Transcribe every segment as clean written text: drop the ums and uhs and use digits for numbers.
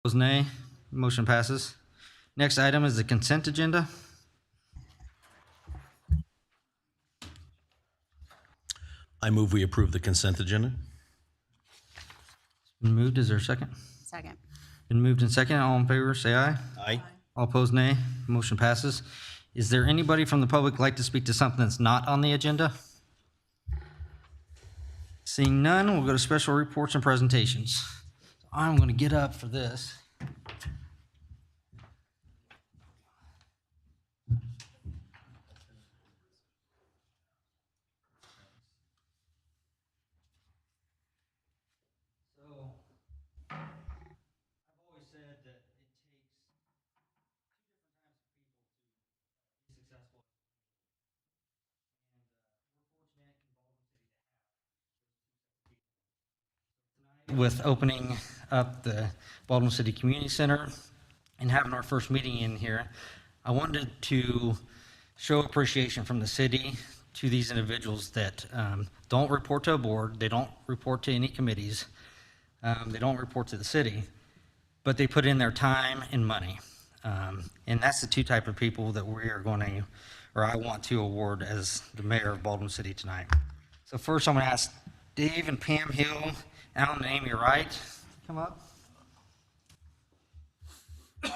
Opposed, nay. Motion passes. Next item is the consent agenda. I move we approve the consent agenda. Been moved. Is there a second? Second. Been moved and second. All in favor, say aye. Aye. All opposed, nay. Motion passes. Is there anybody from the public like to speak to something that's not on the agenda? Seeing none, we'll go to special reports and presentations. I'm going to get up for this. So, I've always said that it takes two different types of people to be successful. And we're fortunate in Baldwin City to have with opening up the Baldwin City Community Center and having our first meeting in here, I wanted to show appreciation from the city to these individuals that don't report to a board, they don't report to any committees, they don't report to the city, but they put in their time and money. And that's the two type of people that we are going to, or I want to award as the mayor of Baldwin City tonight. So first I'm going to ask Dave and Pam Hill, Alan and Amy Wright to come up.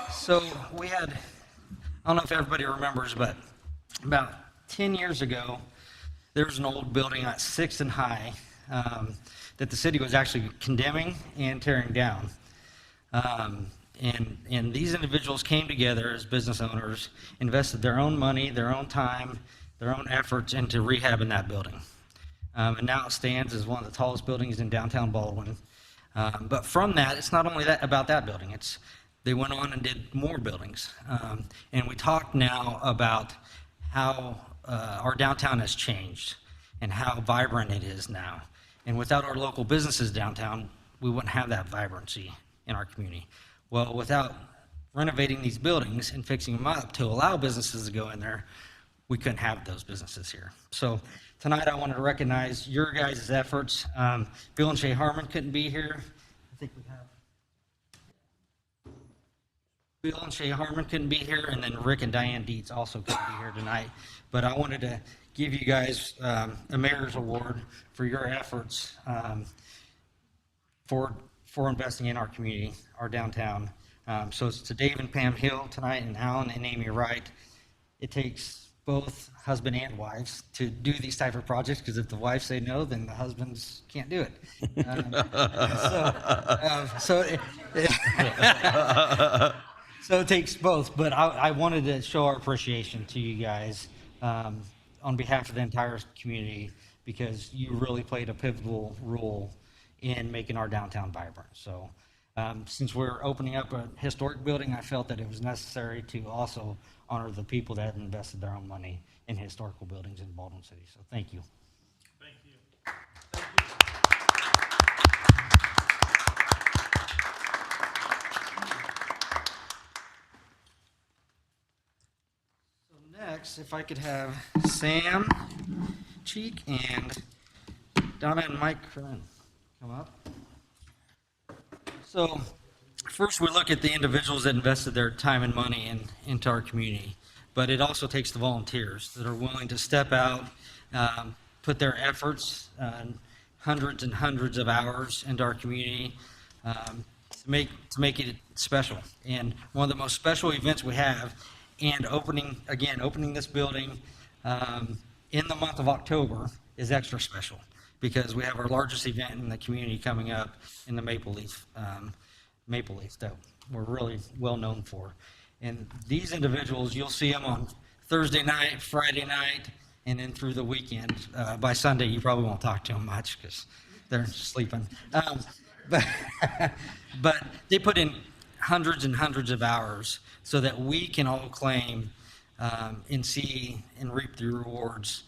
So we had, I don't know if everybody remembers, but about 10 years ago, there was an old building at 6th and High that the city was actually condemning and tearing down. And these individuals came together as business owners, invested their own money, their own time, their own efforts into rehabbing that building. And now it stands as one of the tallest buildings in downtown Baldwin. But from that, it's not only that about that building. They went on and did more buildings. And we talked now about how our downtown has changed and how vibrant it is now. And without our local businesses downtown, we wouldn't have that vibrancy in our community. Well, without renovating these buildings and fixing them up to allow businesses to go in there, we couldn't have those businesses here. So tonight I wanted to recognize your guys' efforts. Bill and Shay Harmon couldn't be here. I think we have. Bill and Shay Harmon couldn't be here, and then Rick and Diane Dietz also couldn't be here tonight. But I wanted to give you guys a mayor's award for your efforts for investing in our community, our downtown. So it's to Dave and Pam Hill tonight, and Alan and Amy Wright. It takes both husband and wives to do these type of projects, because if the wives say no, then the husbands can't do it. So it takes both, but I wanted to show our appreciation to you guys on behalf of the entire community, because you really played a pivotal role in making our downtown vibrant. So since we're opening up a historic building, I felt that it was necessary to also honor the people that have invested their own money in historical buildings in Baldwin City. So thank you. Thank you. So next, if I could have Sam Cheek and Donna and Mike Curran come up. So first we look at the individuals that invested their time and money into our community, but it also takes the volunteers that are willing to step out, put their efforts, hundreds and hundreds of hours into our community to make it special. And one of the most special events we have, and opening this building in the month of October is extra special, because we have our largest event in the community coming up in the Maple Leaf that we're really well known for. And these individuals, you'll see them on Thursday night, Friday night, and then through the weekend. By Sunday, you probably won't talk to them much because they're sleeping. But they put in hundreds and hundreds of hours so that we can all claim and see and reap the rewards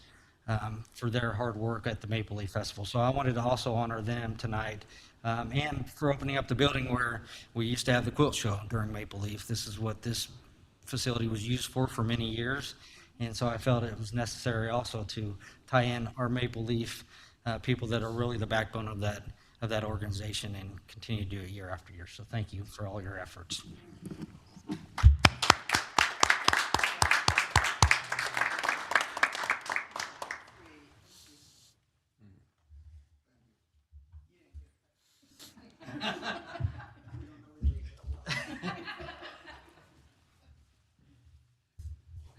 for their hard work at the Maple Leaf Festival. So I wanted to also honor them tonight, and for opening up the building where we used to have the quilt show during Maple Leaf. This is what this facility was used for many years, and so I felt it was necessary also to tie in our Maple Leaf people that are really the backbone of of that organization and continue to do it year after year. So thank you for all your efforts.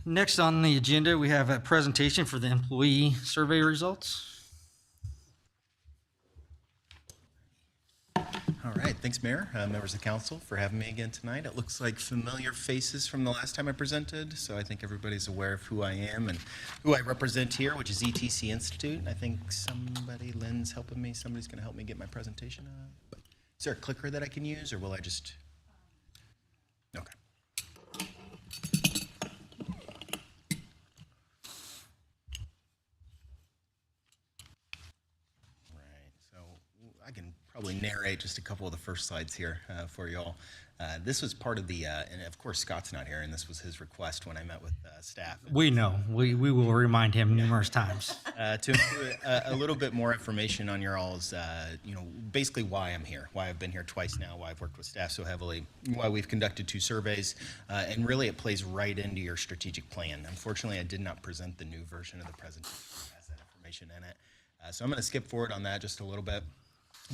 Next on the agenda, we have a presentation for the employee survey results. All right, thanks, Mayor, members of council, for having me again tonight. It looks like familiar faces from the last time I presented, so I think everybody's aware of who I am and who I represent here, which is ETC Institute. I think Lynn's helping me. Somebody's going to help me get my presentation up. Is there a clicker that I can use, or will I just? Okay. I can probably narrate just a couple of the first slides here for you all. This was part of the, and of course Scott's not here, and this was his request when I met with staff. We know. We will remind him numerous times. To include a little bit more information on your all's, basically why I'm here, why I've been here twice now, why I've worked with staff so heavily, why we've conducted 2 surveys, and really it plays right into your strategic plan. Unfortunately, I did not present the new version of the presentation that has that information in it. So I'm going to skip forward on that just a little bit.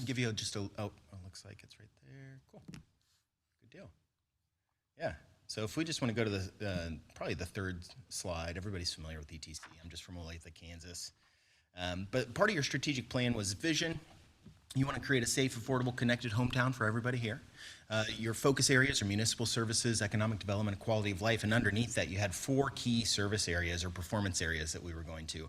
Give you just it looks like it's right there. Cool. Good deal. Yeah. So if we just want to go to the, probably the third slide, everybody's familiar with ETC. I'm just from Olathe, Kansas. But part of your strategic plan was vision. You want to create a safe, affordable, connected hometown for everybody here. Your focus areas are municipal services, economic development, and quality of life. And underneath that, you had 4 key service areas or performance areas that we were going to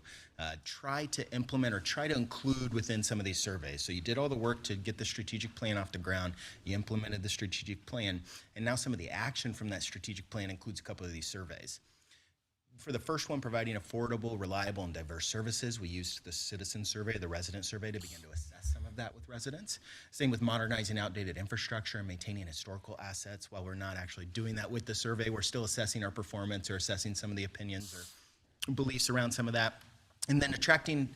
try to implement or try to include within some of these surveys. So you did all the work to get the strategic plan off the ground. You implemented the strategic plan. And now some of the action from that strategic plan includes a couple of these surveys. For the first one, providing affordable, reliable, and diverse services, we used the citizen survey, the resident survey, to begin to assess some of that with residents. Same with modernizing outdated infrastructure and maintaining historical assets. While we're not actually doing that with the survey, we're still assessing our performance or assessing some of the opinions or beliefs around some of that. And then attracting,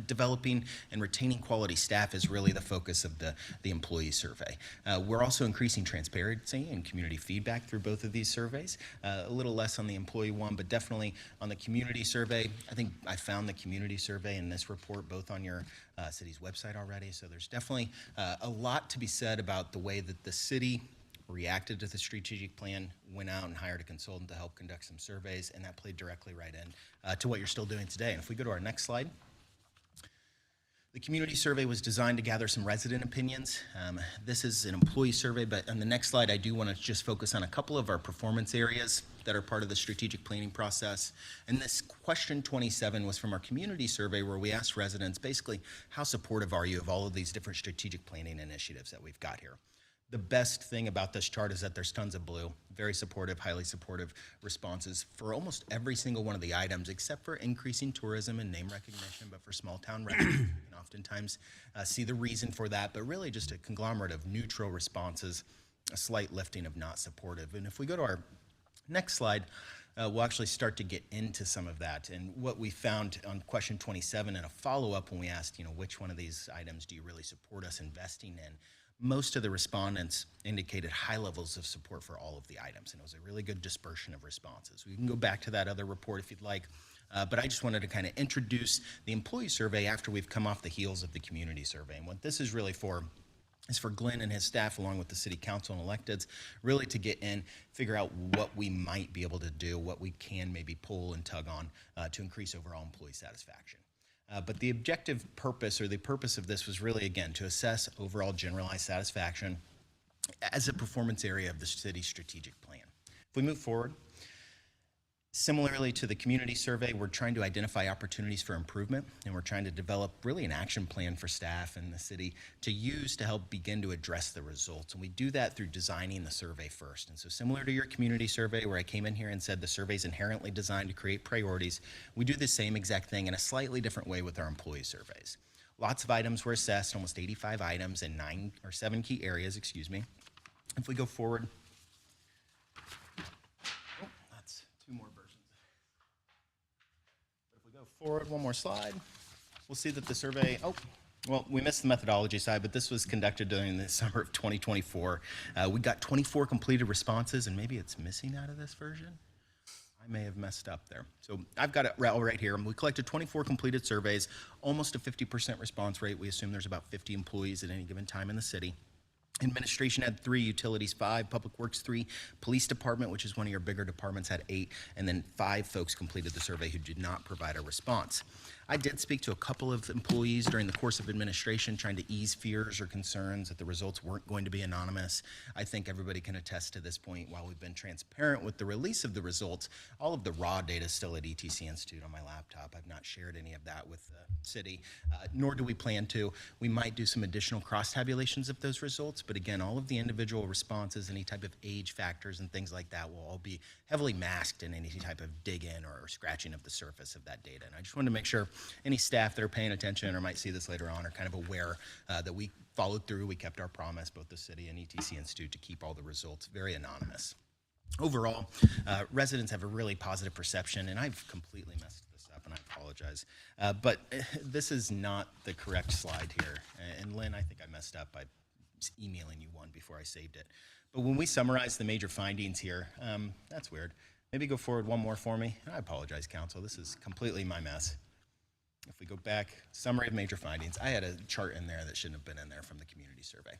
developing, and retaining quality staff is really the focus of the employee survey. We're also increasing transparency and community feedback through both of these surveys. A little less on the employee one, but definitely on the community survey. I think I found the community survey in this report both on your city's website already. So there's definitely a lot to be said about the way that the city reacted to the strategic plan, went out and hired a consultant to help conduct some surveys, and that played directly right in to what you're still doing today. And if we go to our next slide, the community survey was designed to gather some resident opinions. This is an employee survey, but on the next slide, I do want to just focus on a couple of our performance areas that are part of the strategic planning process. And this question 27 was from our community survey, where we asked residents basically, how supportive are you of all of these different strategic planning initiatives that we've got here? The best thing about this chart is that there's tons of blue, very supportive, highly supportive responses for almost every single one of the items, except for increasing tourism and name recognition. But for small town residents, you can oftentimes see the reason for that, but really just a conglomerate of neutral responses, a slight lifting of not supportive. And if we go to our next slide, we'll actually start to get into some of that. And what we found on question 27 and a follow-up when we asked, which one of these items do you really support us investing in? Most of the respondents indicated high levels of support for all of the items, and it was a really good dispersion of responses. We can go back to that other report if you'd like, but I just wanted to kind of introduce the employee survey after we've come off the heels of the community survey. And what this is really for is for Glenn and his staff, along with the city council and electeds, really to get in, figure out what we might be able to do, what we can maybe pull and tug on to increase overall employee satisfaction. But the objective purpose, or the purpose of this, was really, again, to assess overall generalized satisfaction as a performance area of the city's strategic plan. If we move forward, similarly to the community survey, we're trying to identify opportunities for improvement, and we're trying to develop really an action plan for staff and the city to use to help begin to address the results. And we do that through designing the survey first. And so similar to your community survey, where I came in here and said the survey is inherently designed to create priorities, we do the same exact thing in a slightly different way with our employee surveys. Lots of items were assessed, almost 85 items in 7 key areas, If we go forward, that's 2 more versions. But if we go forward one more slide, we'll see that the survey, Well, we missed the methodology side, but this was conducted during the summer of 2024. We got 24 completed responses, and maybe it's missing out of this version. I may have messed up there. So I've got it right here. We collected 24 completed surveys, almost a 50% response rate. We assume there's about 50 employees at any given time in the city. Administration had 3, utilities 5, public works 3, police department, which is one of your bigger departments, had 8, and then 5 folks completed the survey who did not provide a response. I did speak to a couple of employees during the course of administration trying to ease fears or concerns that the results weren't going to be anonymous. I think everybody can attest to this point. While we've been transparent with the release of the results, all of the raw data is still at ETC Institute on my laptop. I've not shared any of that with the city, nor do we plan to. We might do some additional cross-tabulations of those results, but again, all of the individual responses, any type of age factors and things like that will all be heavily masked in any type of dig-in or scratching of the surface of that data. And I just wanted to make sure any staff that are paying attention or might see this later on are kind of aware that we followed through, we kept our promise, both the city and ETC Institute, to keep all the results very anonymous. Overall, residents have a really positive perception, and I've completely messed this up, and I apologize. But this is not the correct slide here. And Lynn, I think I messed up by emailing you one before I saved it. But when we summarize the major findings here, that's weird. Maybe go forward one more for me. I apologize, council. This is completely my mess. If we go back, summary of major findings, I had a chart in there that shouldn't have been in there from the community survey,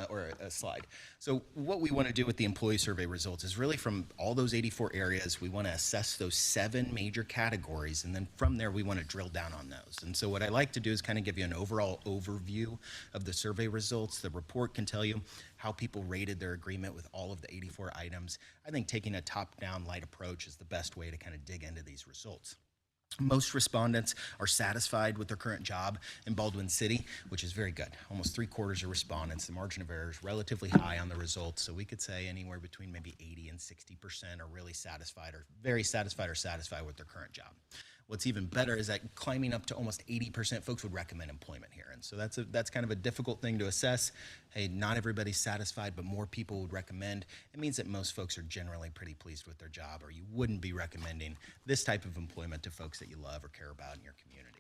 or a slide. So what we want to do with the employee survey results is really from all those 84 areas, we want to assess those 7 major categories, and then from there we want to drill down on those. And so what I like to do is kind of give you an overall overview of the survey results. The report can tell you how people rated their agreement with all of the 84 items. I think taking a top-down light approach is the best way to kind of dig into these results. Most respondents are satisfied with their current job in Baldwin City, which is very good. Almost 3/4 of respondents. The margin of error is relatively high on the results, so we could say anywhere between maybe 80 and 60% are really satisfied or very satisfied or satisfied with their current job. What's even better is that climbing up to almost 80% folks would recommend employment here. And so that's kind of a difficult thing to assess. Hey, not everybody's satisfied, but more people would recommend. It means that most folks are generally pretty pleased with their job, or you wouldn't be recommending this type of employment to folks that you love or care about in your community.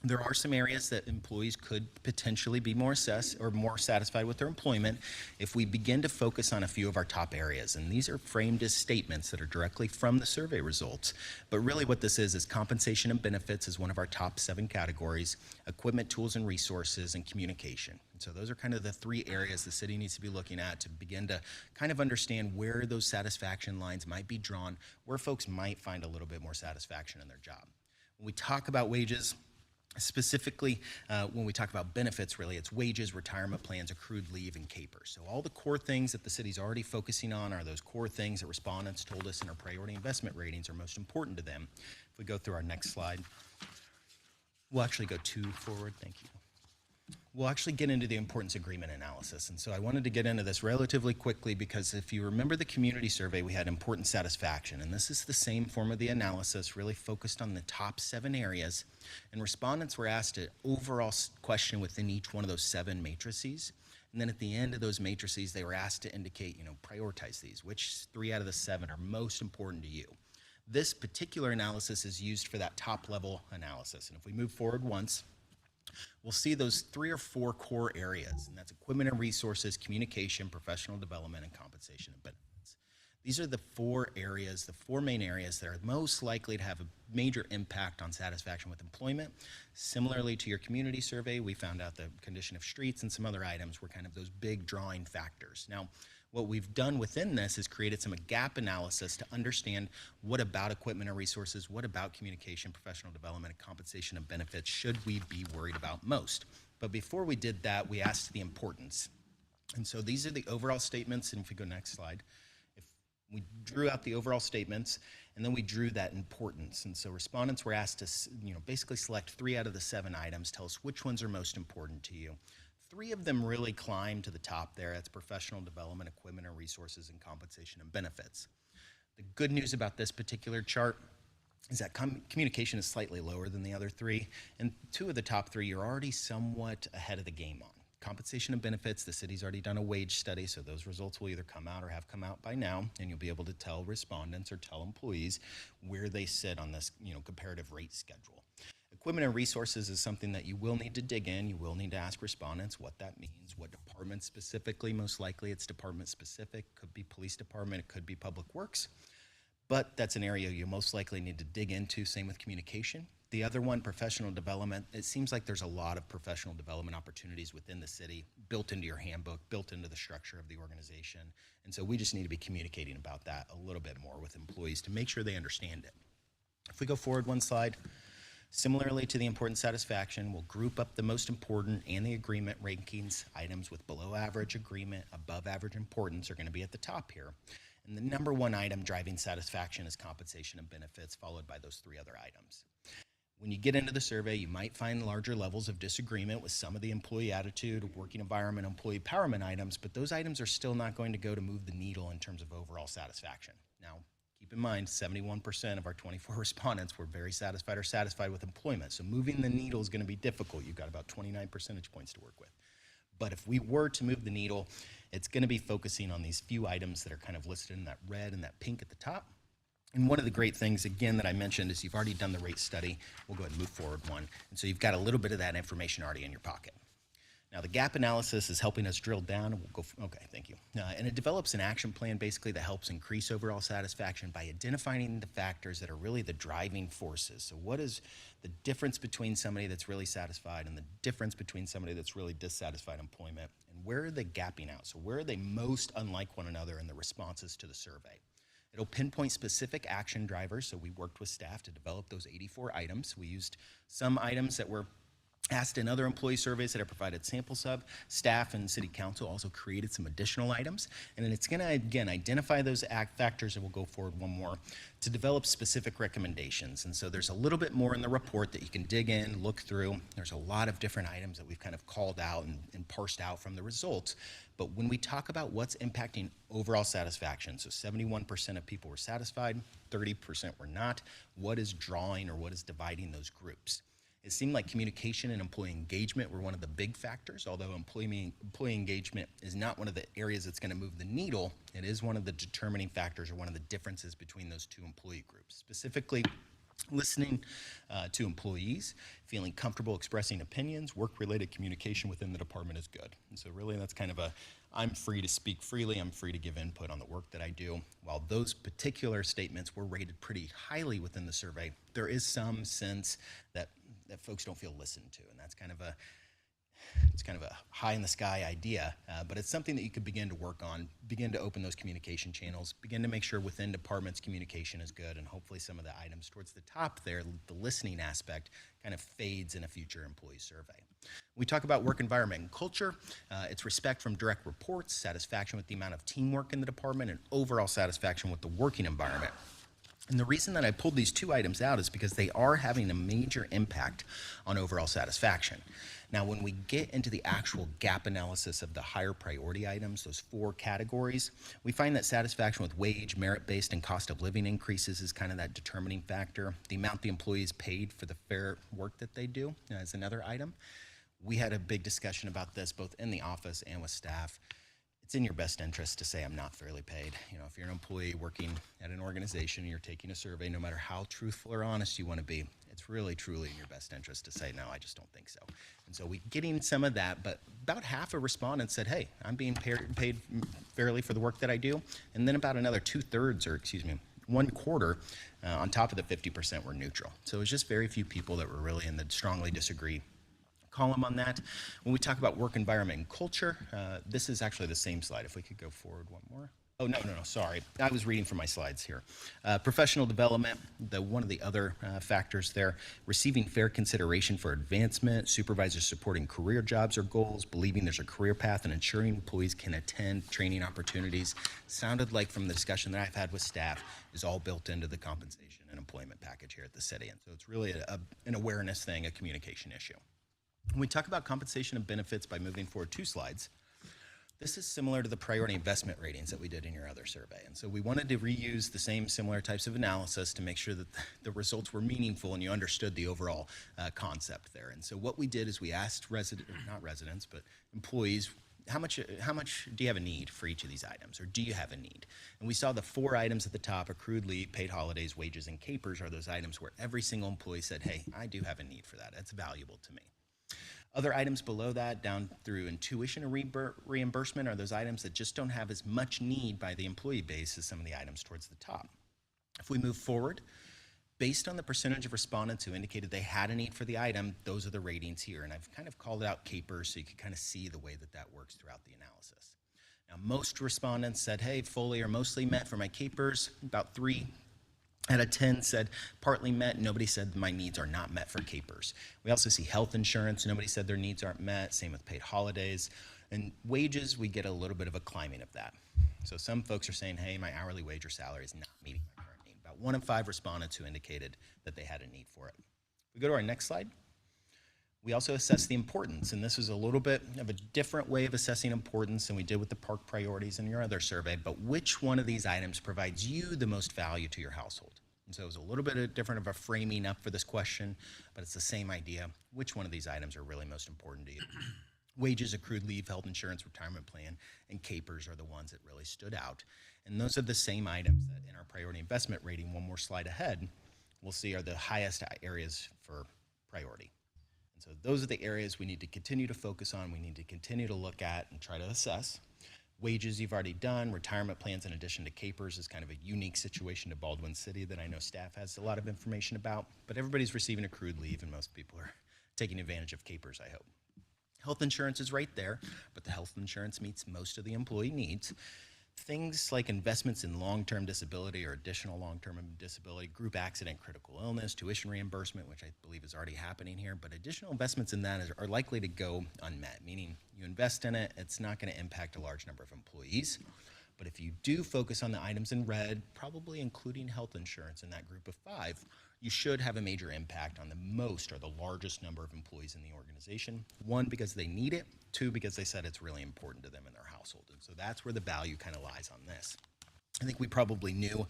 There are some areas that employees could potentially be more satisfied with their employment if we begin to focus on a few of our top areas. And these are framed as statements that are directly from the survey results. But really what this is compensation and benefits is one of our top 7 categories, equipment, tools, and resources, and communication. And so those are kind of the 3 areas the city needs to be looking at to begin to kind of understand where those satisfaction lines might be drawn, where folks might find a little bit more satisfaction in their job. When we talk about wages, specifically, when we talk about benefits, really, it's wages, retirement plans, accrued leave, and capers. So all the core things that the city's already focusing on are those core things that respondents told us in our priority investment ratings are most important to them. If we go through our next slide, we'll actually go 2 forward. Thank you. We'll actually get into the importance agreement analysis. And so I wanted to get into this relatively quickly because if you remember the community survey, we had important satisfaction. And this is the same form of the analysis, really focused on the top 7 areas. And respondents were asked an overall question within each one of those 7 matrices. And then at the end of those matrices, they were asked to indicate, prioritize these. Which 3 out of the 7 are most important to you? This particular analysis is used for that top level analysis. And if we move forward once, we'll see those 3 or 4 core areas, and that's equipment and resources, communication, professional development, and compensation and benefits. These are the 4 areas, the 4 main areas that are most likely to have a major impact on satisfaction with employment. Similarly to your community survey, we found out the condition of streets and some other items were kind of those big drawing factors. Now, what we've done within this is created some gap analysis to understand what about equipment and resources, what about communication, professional development, and compensation and benefits should we be worried about most. But before we did that, we asked the importance. And so these are the overall statements, and if we go next slide, if we drew out the overall statements, and then we drew that importance. And so respondents were asked to basically select 3 out of the 7 items, tell us which ones are most important to you. 3 of them really climb to the top there. That's professional development, equipment and resources, and compensation and benefits. The good news about this particular chart is that communication is slightly lower than the other 3, and 2 of the top 3 you're already somewhat ahead of the game on. Compensation and benefits, the city's already done a wage study, so those results will either come out or have come out by now, and you'll be able to tell respondents or tell employees where they sit on this comparative rate schedule. Equipment and resources is something that you will need to dig in. You will need to ask respondents what that means, what department specifically. Most likely it's department specific. Could be police department, it could be public works. But that's an area you most likely need to dig into. Same with communication. The other one, professional development. It seems like there's a lot of professional development opportunities within the city, built into your handbook, built into the structure of the organization. And so we just need to be communicating about that a little bit more with employees to make sure they understand it. If we go forward one slide, similarly to the important satisfaction, we'll group up the most important and the agreement rankings. Items with below average agreement, above average importance are going to be at the top here. And the number one item driving satisfaction is compensation and benefits, followed by those three other items. When you get into the survey, you might find larger levels of disagreement with some of the employee attitude, working environment, employee empowerment items, but those items are still not going to go to move the needle in terms of overall satisfaction. Now, keep in mind, 71% of our 24 respondents were very satisfied or satisfied with employment, so moving the needle is going to be difficult. You've got about 29 percentage points to work with. But if we were to move the needle, it's going to be focusing on these few items that are kind of listed in that red and that pink at the top. And one of the great things, again, that I mentioned is you've already done the rate study. We'll go ahead and move forward one. And so you've got a little bit of that information already in your pocket. Now, the gap analysis is helping us drill down, and we'll go, okay, thank you. And it develops an action plan, basically, that helps increase overall satisfaction by identifying the factors that are really the driving forces. So what is the difference between somebody that's really satisfied and the difference between somebody that's really dissatisfied in employment, and where are they gapping out? So where are they most unlike one another in the responses to the survey? It'll pinpoint specific action drivers, so we worked with staff to develop those 84 items. We used some items that were asked in other employee surveys that I provided samples of. Staff and city council also created some additional items. And then it's going to, again, identify those factors, and we'll go forward one more, to develop specific recommendations. And so there's a little bit more in the report that you can dig in, look through. There's a lot of different items that we've kind of called out and parsed out from the results. But when we talk about what's impacting overall satisfaction, so 71% of people were satisfied, 30% were not, what is drawing or what is dividing those groups? It seemed like communication and employee engagement were one of the big factors. Although employee engagement is not one of the areas that's going to move the needle, it is one of the determining factors or one of the differences between those two employee groups. Specifically, listening to employees, feeling comfortable expressing opinions, work-related communication within the department is good. And so really that's kind of I'm free to speak freely, I'm free to give input on the work that I do. While those particular statements were rated pretty highly within the survey, there is some sense that folks don't feel listened to, and that's kind of a high in the sky idea, but it's something that you could begin to work on, begin to open those communication channels, begin to make sure within departments communication is good, and hopefully some of the items towards the top there, the listening aspect, kind of fades in a future employee survey. We talk about work environment and culture. It's respect from direct reports, satisfaction with the amount of teamwork in the department, and overall satisfaction with the working environment. And the reason that I pulled these two items out is because they are having a major impact on overall satisfaction. Now, when we get into the actual gap analysis of the higher priority items, those four categories, we find that satisfaction with wage, merit-based, and cost of living increases is kind of that determining factor. The amount the employees paid for the fair work that they do is another item. We had a big discussion about this both in the office and with staff. It's in your best interest to say I'm not fairly paid. You know, if you're an employee working at an organization and you're taking a survey, no matter how truthful or honest you want to be, it's really, truly in your best interest to say, no, I just don't think so. And so we're getting some of that, but about half of respondents said, hey, I'm being paid fairly for the work that I do. And then about another 2/3, or excuse me, 1/4 on top of the 50% were neutral. So it was just very few people that were really in the strongly disagree column on that. When we talk about work environment and culture, this is actually the same slide. If we could go forward one more. Oh, no, sorry. I was reading from my slides here. Professional development, one of the other factors there, receiving fair consideration for advancement, supervisors supporting career jobs or goals, believing there's a career path, and ensuring employees can attend training opportunities. Sounded like from the discussion that I've had with staff is all built into the compensation and employment package here at the city. And so it's really an awareness thing, a communication issue. When we talk about compensation and benefits by moving forward 2 slides, this is similar to the priority investment ratings that we did in your other survey. And so we wanted to reuse the same similar types of analysis to make sure that the results were meaningful and you understood the overall concept there. And so what we did is we asked not residents, but employees, how much do you have a need for each of these items, or do you have a need? And we saw the 4 items at the top: accrued leave, paid holidays, wages, and capers are those items where every single employee said, hey, I do have a need for that. That's valuable to me. Other items below that, down through tuition and reimbursement, are those items that just don't have as much need by the employee base as some of the items towards the top. If we move forward, based on the percentage of respondents who indicated they had a need for the item, those are the ratings here. And I've kind of called out capers so you can kind of see the way that that works throughout the analysis. Now, most respondents said, hey, fully or mostly met for my capers. About 3 out of 10 said partly met. Nobody said my needs are not met for capers. We also see health insurance. Nobody said their needs aren't met. Same with paid holidays. And wages, we get a little bit of a climbing of that. So some folks are saying, hey, my hourly wage or salary is not meeting my current need. About 1 in 5 respondents who indicated that they had a need for it. We go to our next slide. We also assess the importance, and this is a little bit of a different way of assessing importance than we did with the park priorities in your other survey, but which one of these items provides you the most value to your household? And so it was a little bit different of a framing up for this question, but it's the same idea. Which one of these items are really most important to you? Wages, accrued leave, health insurance, retirement plan, and capers are the ones that really stood out. And those are the same items that in our priority investment rating, one more slide ahead, we'll see are the highest areas for priority. So those are the areas we need to continue to focus on, we need to continue to look at and try to assess. Wages you've already done, retirement plans in addition to capers is kind of a unique situation to Baldwin City that I know staff has a lot of information about, but everybody's receiving accrued leave and most people are taking advantage of capers, I hope. Health insurance is right there, but the health insurance meets most of the employee needs. Things like investments in long-term disability or additional long-term disability, group accident, critical illness, tuition reimbursement, which I believe is already happening here, but additional investments in that are likely to go unmet, meaning you invest in it, it's not going to impact a large number of employees. But if you do focus on the items in red, probably including health insurance in that group of 5, you should have a major impact on the most or the largest number of employees in the organization. 1, because they need it. 2, because they said it's really important to them in their household. And so that's where the value kind of lies on this. I think we probably knew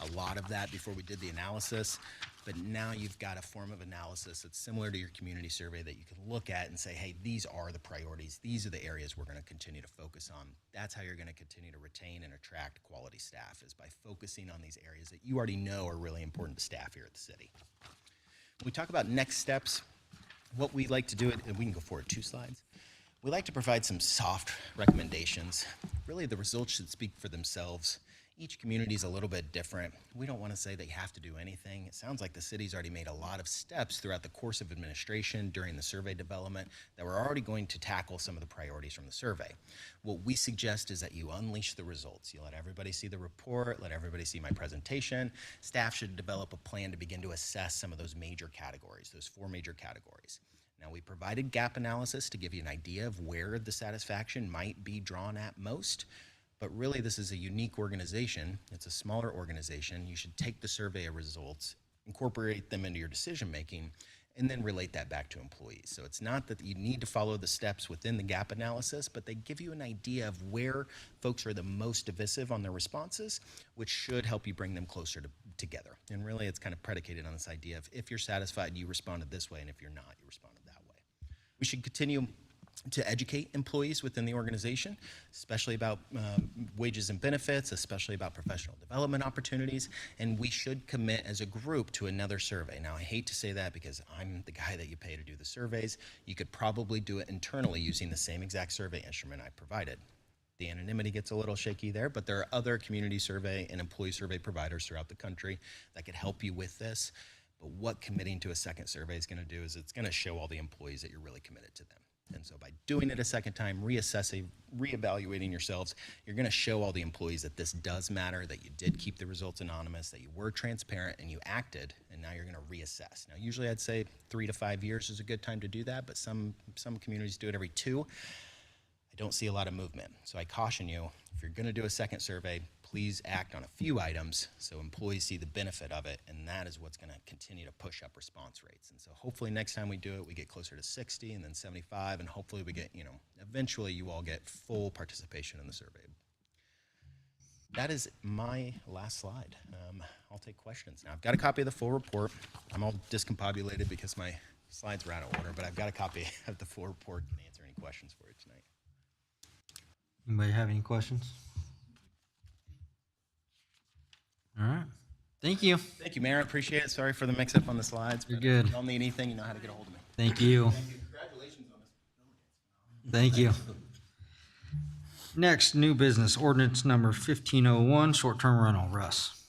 a lot of that before we did the analysis, but now you've got a form of analysis that's similar to your community survey that you can look at and say, hey, these are the priorities. These are the areas we're going to continue to focus on. That's how you're going to continue to retain and attract quality staff, is by focusing on these areas that you already know are really important to staff here at the city. When we talk about next steps, what we like to do, and we can go forward 2 slides. We like to provide some soft recommendations. Really, the results should speak for themselves. Each community is a little bit different. We don't want to say they have to do anything. It sounds like the city's already made a lot of steps throughout the course of administration during the survey development that we're already going to tackle some of the priorities from the survey. What we suggest is that you unleash the results. You let everybody see the report, let everybody see my presentation. Staff should develop a plan to begin to assess some of those major categories, those 4 major categories. Now, we provided gap analysis to give you an idea of where the satisfaction might be drawn at most. But really, this is a unique organization. It's a smaller organization. You should take the survey results, incorporate them into your decision making, and then relate that back to employees. So it's not that you need to follow the steps within the gap analysis, but they give you an idea of where folks are the most divisive on their responses, which should help you bring them closer together. And really, it's kind of predicated on this idea of if you're satisfied, you responded this way, and if you're not, you responded that way. We should continue to educate employees within the organization, especially about wages and benefits, especially about professional development opportunities, and we should commit as a group to another survey. Now, I hate to say that because I'm the guy that you pay to do the surveys. You could probably do it internally using the same exact survey instrument I provided. The anonymity gets a little shaky there, but there are other community survey and employee survey providers throughout the country that could help you with this. But what committing to a second survey is going to do is it's going to show all the employees that you're really committed to them. And so by doing it a second time, reassessing, reevaluating yourselves, you're going to show all the employees that this does matter, that you did keep the results anonymous, that you were transparent and you acted, and now you're going to reassess. Now, usually I'd say 3 to 5 years is a good time to do that, but some communities do it every 2. I don't see a lot of movement. So I caution you, if you're going to do a second survey, please act on a few items so employees see the benefit of it, and that is what's going to continue to push up response rates. And so hopefully next time we do it, we get closer to 60 and then 75, and hopefully we get, eventually you all get full participation in the survey. That is my last slide. I'll take questions now. I've got a copy of the full report. I'm all discombobulated because my slides were out of order, but I've got a copy of the full report and answer any questions for you tonight. Anybody have any questions? All right. Thank you. Thank you, Mayor. I appreciate it. Sorry for the mix-up on the slides. You're but good. If y'all need anything, you know how to get a hold of me. Thank you. Congratulations on this. Thank you. Next, new business, ordinance number 1501, short-term rental. Russ.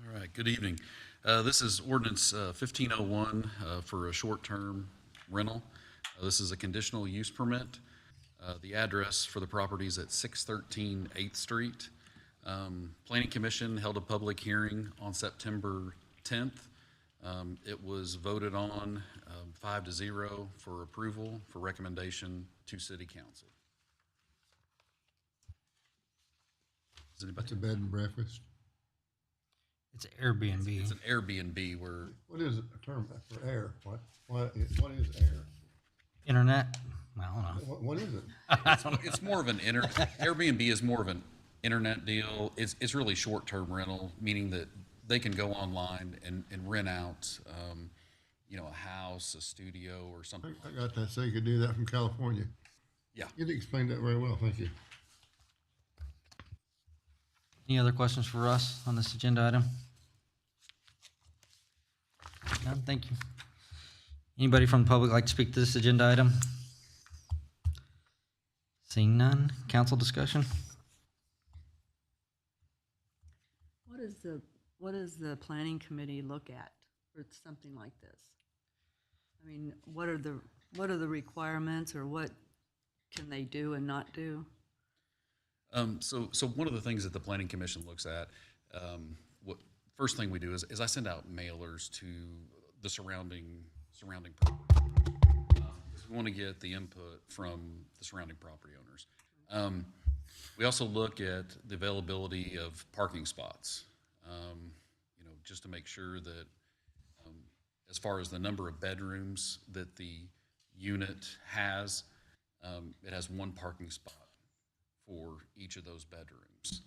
All right, good evening. This is ordinance 1501 for a short-term rental. This is a conditional use permit. The address for the property is at 613 8th Street. Planning Commission held a public hearing on September 10th. It was voted on 5-0 for approval for recommendation to City Council. Does anybody? It's a bed and breakfast. It's Airbnb. It's an Airbnb where What is a term for air? What is air? Internet? I don't know. What is it? it's more of an Airbnb is more of an internet deal. It's really short-term rental, meaning that they can go online and rent out, a house, a studio, or something. I got that, so you could do that from California. Yeah. You explained that very well, thank you. Any other questions for Russ on this agenda item? None, thank you. Anybody from the public like to speak to this agenda item? Seeing none, council discussion? What does the planning committee look at for something like this? I mean, what are the requirements, or what can they do and not do? So one of the things that the Planning Commission looks at, first thing we do is I send out mailers to the surrounding property. 'Cause we want to get the input from the surrounding property owners. We also look at the availability of parking spots, just to make sure that as far as the number of bedrooms that the unit has, it has one parking spot for each of those bedrooms.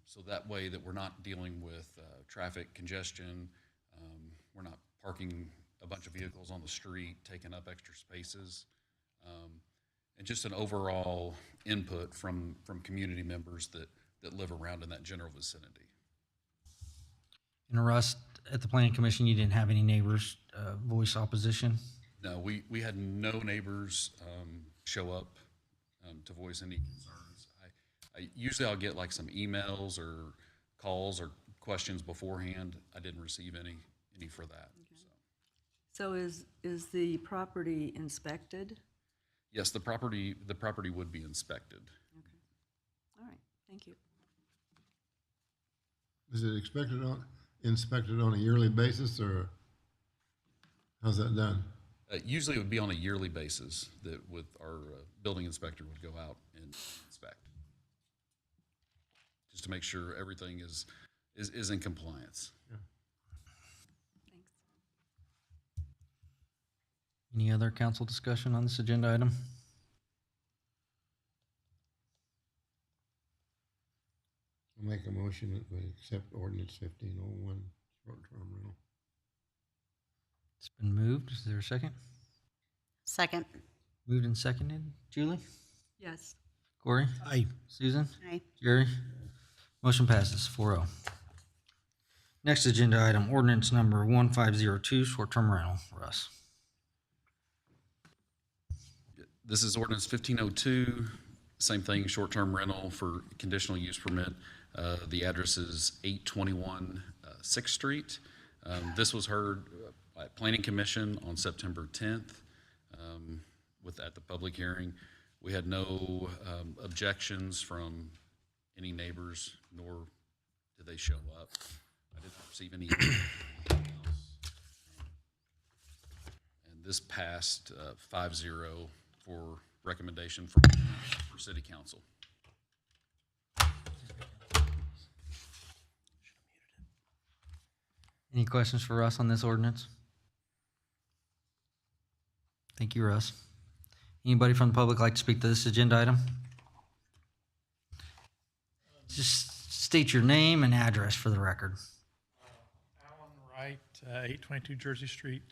So that way that we're not dealing with traffic congestion, we're not parking a bunch of vehicles on the street, taking up extra spaces, and just an overall input from community members that live around in that general vicinity. And Russ, at the planning commission, you didn't have any neighbors voice opposition? No, we had no neighbors show up to voice any concerns. Usually I'll get like some emails or calls or questions beforehand. I didn't receive any for that. So is the property inspected? Yes, the property would be inspected. Okay. All right, thank you. Is it inspected on a yearly basis, or how's that done? Usually it would be on a yearly basis that with our building inspector would go out and inspect, just to make sure everything is in compliance. Thanks. Any other council discussion on this agenda item? I'll make a motion that we accept ordinance 1501, short-term rental. It's been moved. Is there a second? Second. Moved and seconded. Julie? Yes. Corey? Aye. Susan? Aye. Jerry? Motion passes 4-0. Next agenda item, ordinance number 1502, short-term rental. Russ. This is ordinance 1502, same thing, short-term rental for conditional use permit. The address is 821 6th Street. This was heard at Planning Commission on September 10th at the public hearing. We had no objections from any neighbors, nor did they show up. I didn't receive any emails. And this passed 5-0 for recommendation for City Council. Any questions for Russ on this ordinance? Thank you, Russ. Anybody from the public like to speak to this agenda item? Just state your name and address for the record. Alan Wright, 822 Jersey Street.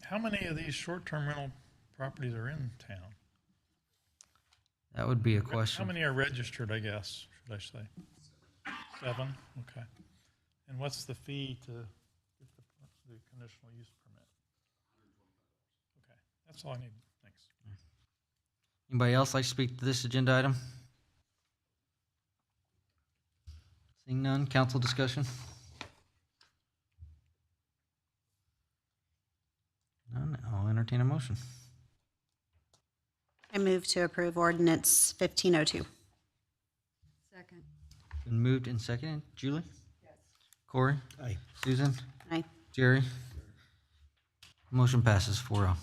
How many of these short-term rental properties are in town? That would be a How question. many are registered, I guess, should I say? 7, okay. And what's the fee to get the conditional use permit? Okay, that's all I need, thanks. Anybody else like to speak to this agenda item? Seeing none, council discussion? None, I'll entertain a motion. I move to approve ordinance 1502. Second. Been moved and seconded. Julie? Yes. Corey? Aye. Susan? Aye. Jerry? Motion passes 4-0.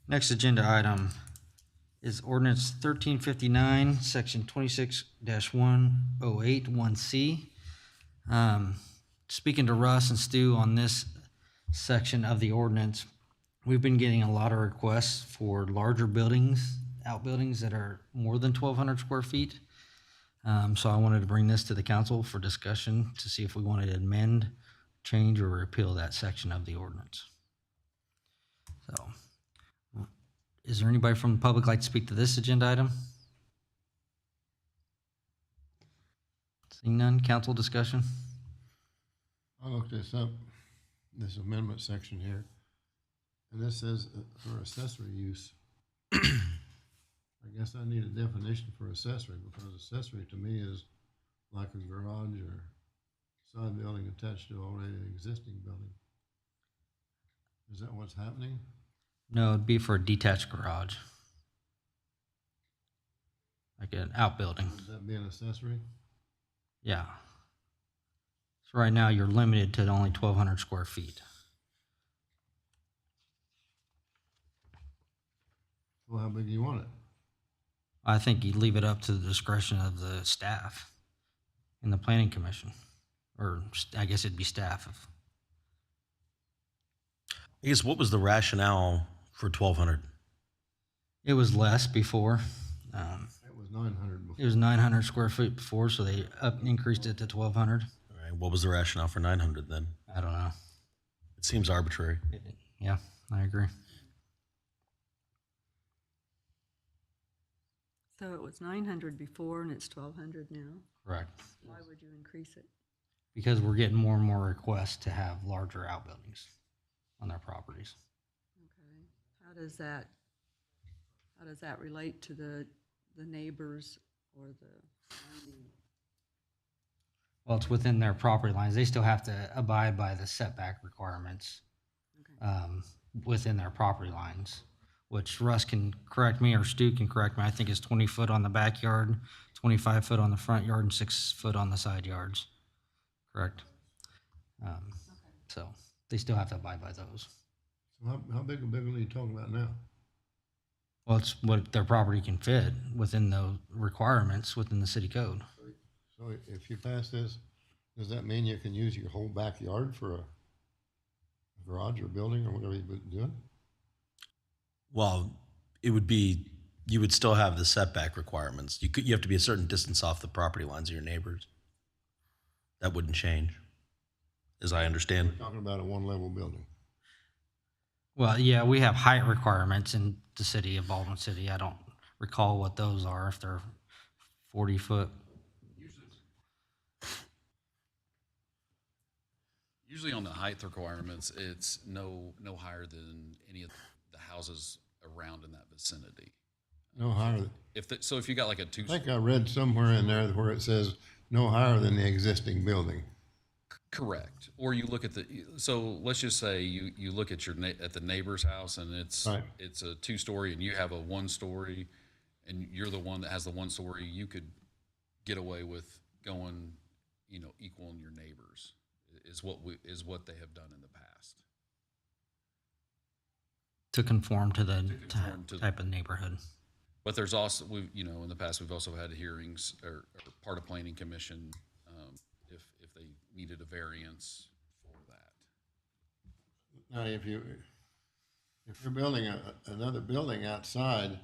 Next agenda item is ordinance 1359, section 26-1081C. Speaking to Russ and Stu on this section of the ordinance, we've been getting a lot of requests for larger buildings, outbuildings that are more than 1,200 square feet. So I wanted to bring this to the council for discussion to see if we wanted to amend, change, or repeal that section of the ordinance. So, is there anybody from the public like to speak to this agenda item? Seeing none, council discussion? I looked this up, this amendment section here, and this says for accessory use. I guess I need a definition for accessory, because accessory to me is like a garage or side building attached to already an existing building. Is that what's happening? No, it'd be for a detached garage. Like an outbuilding, Would that be an accessory? yeah. So right now, you're limited to only 1,200 square feet. Well, how big do you want it? I think you leave it up to the discretion of the staff in the planning commission, or I guess it'd be staff. I guess what was the rationale for 1,200? It was less before. It was 900 It before. was 900 square feet before, so they increased it to 1,200. All right, what was the rationale for 900 then? I don't know. It seems arbitrary. Yeah, I agree. So it was 900 before and it's 1,200 now? Correct. Why would you increase it? Because we're getting more and more requests to have larger outbuildings on their properties. Okay. How does that relate to the neighbors or the surrounding? Well, it's within their property lines. They still have to abide by the setback requirements within their property lines, which Russ can correct me or Stu can correct me. I think it's 20 foot on the backyard, 25 foot on the front yard, and 6 foot on the side yards. Correct? So they still have to abide by those. So how big a building are you talking about now? Well, it's what their property can fit within the requirements within the city code. So if you pass this, does that mean you can use your whole backyard for a garage or building or whatever you've been doing? Well, it would be, you would still have the setback requirements. You have to be a certain distance off the property lines of your neighbors. That wouldn't change, as I understand. We're talking about a one-level building. Well, yeah, we have height requirements in the city of Baldwin City. I don't recall what those are, if they're 40 foot. Usually on the height requirements, it's no higher than any of the houses around in that vicinity. No higher than, So if you got like a I think I read somewhere in there where it says no higher than the existing building. correct, or you look at so let's just say you look at at the neighbor's house and Right. it's a 2-story and you have a 1-story and you're the one that has the 1-story, you could get away with going, equaling your neighbors is what they have done in the past. To conform to the conform to- type of neighborhood. But there's also, in the past, we've also had hearings or part of planning commission if they needed a variance for that. Now, if you're building another building outside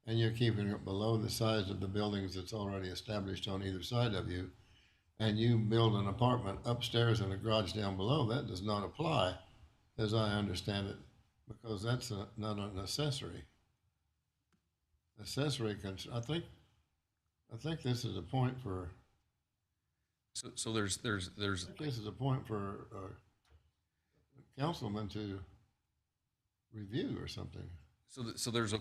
and you're keeping it below the size of the buildings that's already established on either side of you, and you build an apartment upstairs and a garage down below, that does not apply as I understand it, because that's not an accessory. Accessory, I think this is a point for, So there's this is a point for councilman to review or something. so there's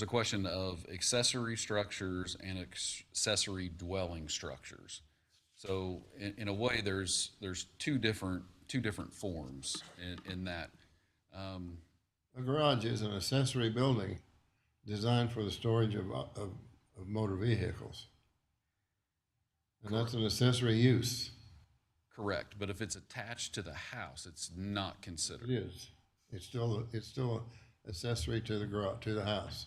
a question of accessory structures and accessory dwelling structures. So in a way, there's two different forms in that. A garage is an accessory building designed for the storage of motor vehicles. And that's an accessory use. Correct, but if it's attached to the house, it's not It considered. is. It's still accessory to the garage, to the house.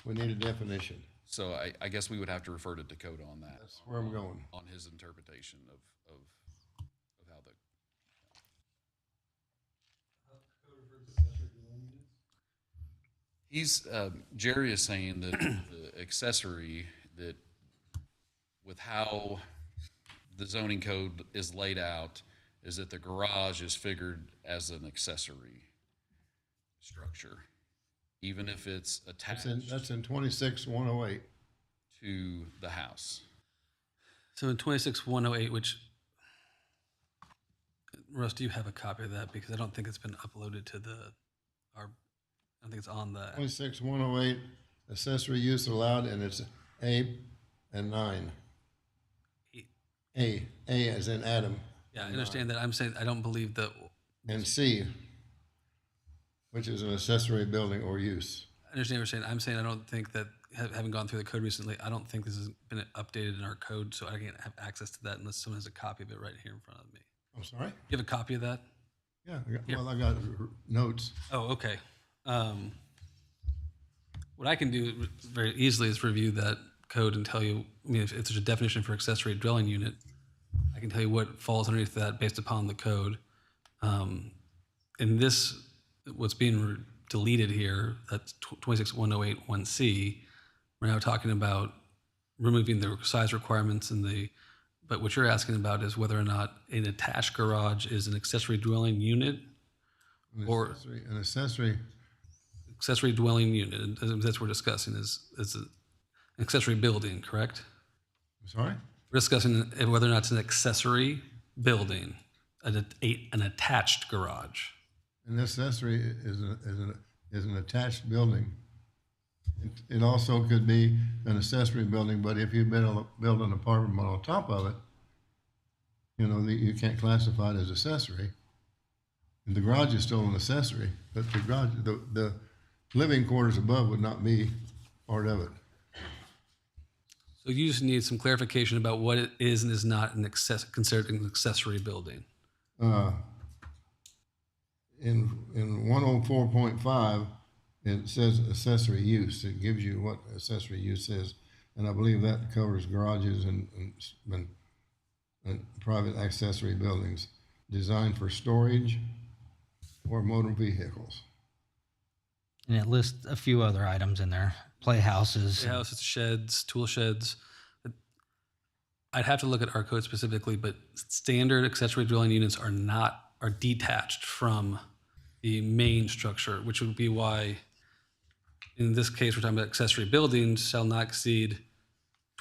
We need a definition. So I guess we would have to refer to Dakota on that, That's where I'm going. on his interpretation of how the. Jerry is saying that the accessory, that with how the zoning code is laid out, is that the garage is figured as an accessory structure, even if it's attached That's in 26-108. to the house. So in 26-108, which, Russ, do you have a copy of that? Because I don't think it's been uploaded to I don't think it's on the, 26-108, accessory use allowed, and it's A and 9. A as in Adam, yeah, I understand that. I'm saying I don't believe that, and C, which is an accessory building or use. I understand what you're saying. I'm saying I don't think that, having gone through the code recently, I don't think this has been updated in our code, so I can't have access to that unless someone has a copy of it right here in front of me. I'm sorry? You have a copy of that? Yeah, I got notes. Oh, okay. What I can do very easily is review that code and tell you, I mean, if there's a definition for accessory dwelling unit, I can tell you what falls underneath that based upon the code. In this, what's being deleted here, that's 26-108-1C, we're now talking about removing the size requirements but what you're asking about is whether or not an attached garage is an accessory dwelling unit or An accessory, accessory dwelling unit. And that's what we're discussing is an accessory building, correct? I'm sorry? We're discussing whether or not it's an accessory building, an attached garage. An accessory is an attached building. It also could be an accessory building, but if you build an apartment on top of it, you can't classify it as accessory. And the garage is still an accessory, but the garage, the living quarters above would not be part of it. So you just need some clarification about what it is and is not considered an accessory building. In 104.5, it says accessory use. It gives you what accessory use is, and I believe that covers garages and private accessory buildings designed for storage or motor vehicles. And it lists a few other items in there, playhouses. Houses, sheds, tool sheds. I'd have to look at our code specifically, but standard accessory dwelling units are detached from the main structure, which would be why, in this case, we're talking about accessory buildings shall not exceed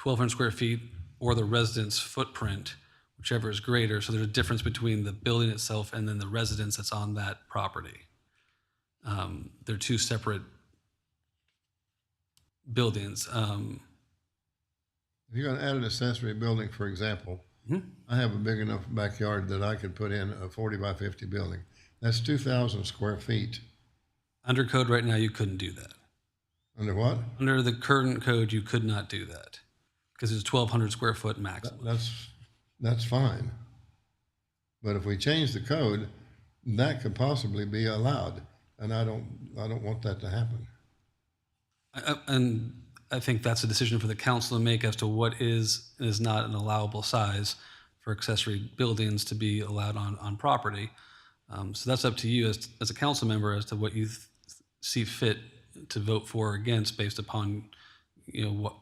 1,200 square feet or the residence footprint, whichever is greater. So there's a difference between the building itself and then the residence that's on that property. They're two separate buildings. If you're going to add an accessory building, for example, I have a big enough backyard that I could put in a 40 by 50 building. That's 2,000 square feet. Under code right now, you couldn't do that. Under what? Under the current code, you could not do that because it's 1,200 square foot maximum. That's fine. But if we change the code, that could possibly be allowed, and I don't want that to happen. And I think that's a decision for the council to make as to what is and is not an allowable size for accessory buildings to be allowed on property. So that's up to you as a council member as to what you see fit to vote for or against based upon what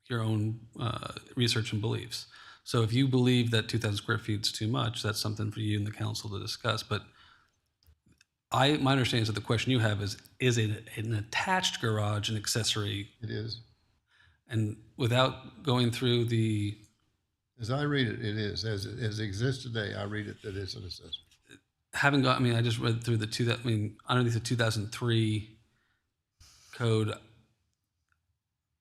your own research and beliefs. So if you believe that 2,000 square feet is too much, that's something for you and the council to discuss. But my understanding is that the question you have is an attached garage an accessory? It is. And without going through the, As I read it, it is. As it exists today, I read it that it's an accessory. I just read through underneath the 2003 code,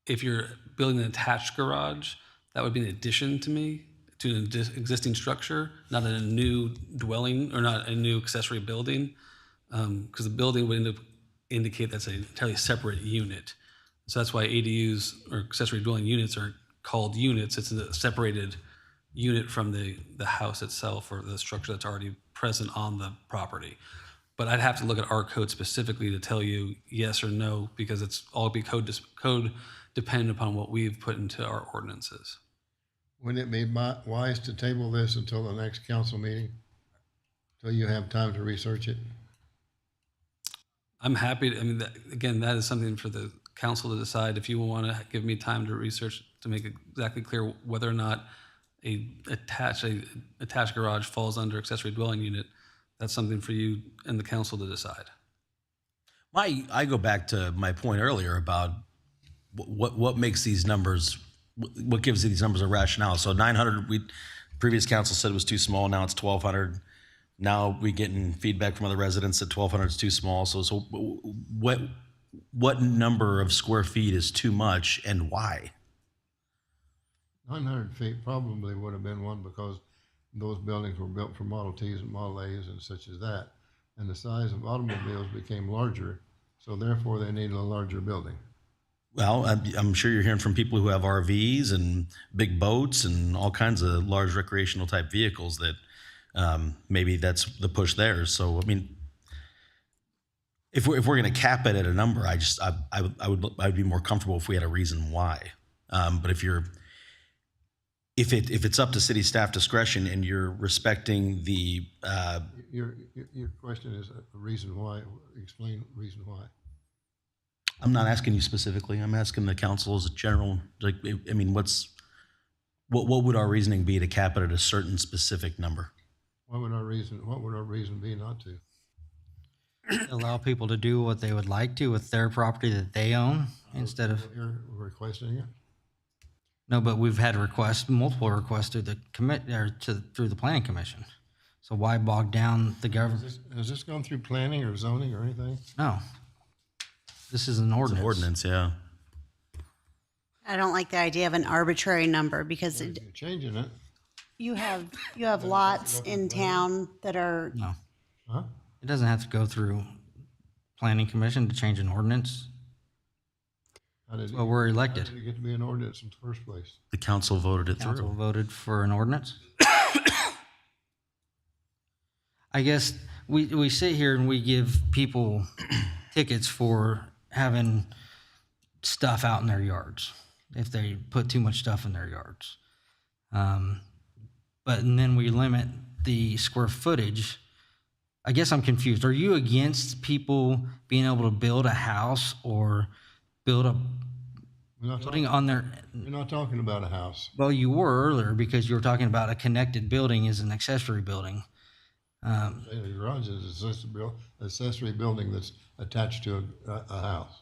if you're building an attached garage, that would be an addition to an existing structure, not a new dwelling or not a new accessory building, because the building would indicate that's an entirely separate unit. So that's why ADUs or accessory dwelling units are called units. It's a separated unit from the house itself or the structure that's already present on the property. But I'd have to look at our code specifically to tell you yes or no, because it's all be code dependent upon what we've put into our ordinances. Wouldn't it be wise to table this until the next council meeting? Till you have time to research it? I'm happy to, again, that is something for the council to decide. If you want to give me time to research to make exactly clear whether or not a attached garage falls under accessory dwelling unit, that's something for you and the council to decide. I go back to my point earlier about what makes these numbers, what gives these numbers a rationale. So 900, previous council said it was too small. Now it's 1,200. Now we're getting feedback from other residents that 1,200 is too small. So what number of square feet is too much and why? 900 feet probably would have been one because those buildings were built for Model Ts and Model As and such as that. And the size of automobiles became larger, so therefore they needed a larger building. Well, I'm sure you're hearing from people who have RVs and big boats and all kinds of large recreational type vehicles that maybe that's the push there. So, I mean, if we're going to cap it at a number, I'd be more comfortable if we had a reason why. But if it's up to city staff discretion and you're respecting the Your question is a reason why. Explain reason why. I'm not asking you specifically. I'm asking the council as a general. Like, I mean, what would our reasoning be to cap it at a certain specific number? What would our reason be not to? Allow people to do what they would like to with their property that they own instead of, You're requesting it? no, but we've had multiple requests through the through the planning commission. So why bog down the government? Has this gone through planning or zoning or anything? No. This is an It's ordinance. an ordinance, yeah. I don't like the idea of an arbitrary number because You're changing it. you have lots in town that are, No. Huh? It doesn't have to go through planning commission to change an ordinance. How did Well, we're How elected. did it get to be an ordinance in the first place? The council voted it Council through. voted for an ordinance. I guess we sit here and we give people tickets for having stuff out in their yards if they put too much stuff in their yards. And then we limit the square footage. I guess I'm confused. Are you against people being able to build a house or build a We're not building talking, on their? we're not talking about a house. Well, you were earlier because you were talking about a connected building is an accessory building. A garage is an accessory building that's attached to a house,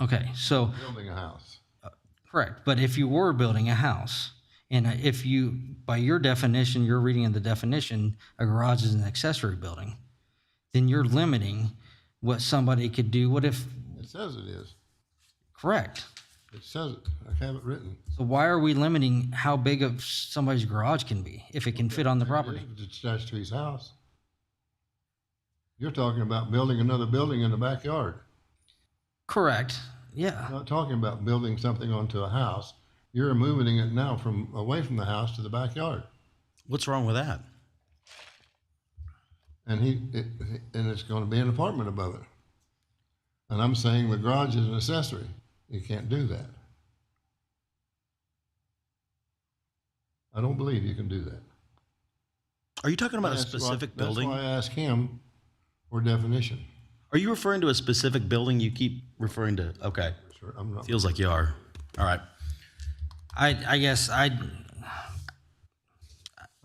Okay, so building a house. correct. But if you were building a house, and if you, by your definition, you're reading in the definition, a garage is an accessory building, then you're limiting what somebody could do. What if? It says it is. Correct. It says it. I have it written. So why are we limiting how big of somebody's garage can be if it can fit on the property? It's attached to his house. You're talking about building another building in the backyard. Correct. Yeah. Not talking about building something onto a house. You're moving it now from away from the house to the backyard. What's wrong with that? And and it's going to be an apartment above it. And I'm saying the garage is an accessory. You can't do that. I don't believe you can do that. Are you talking about a That's why- specific building? That's why I asked him for definition. Are you referring to a specific building? You keep referring to, okay. Sure, I'm not. Feels like you are. All right. I guess How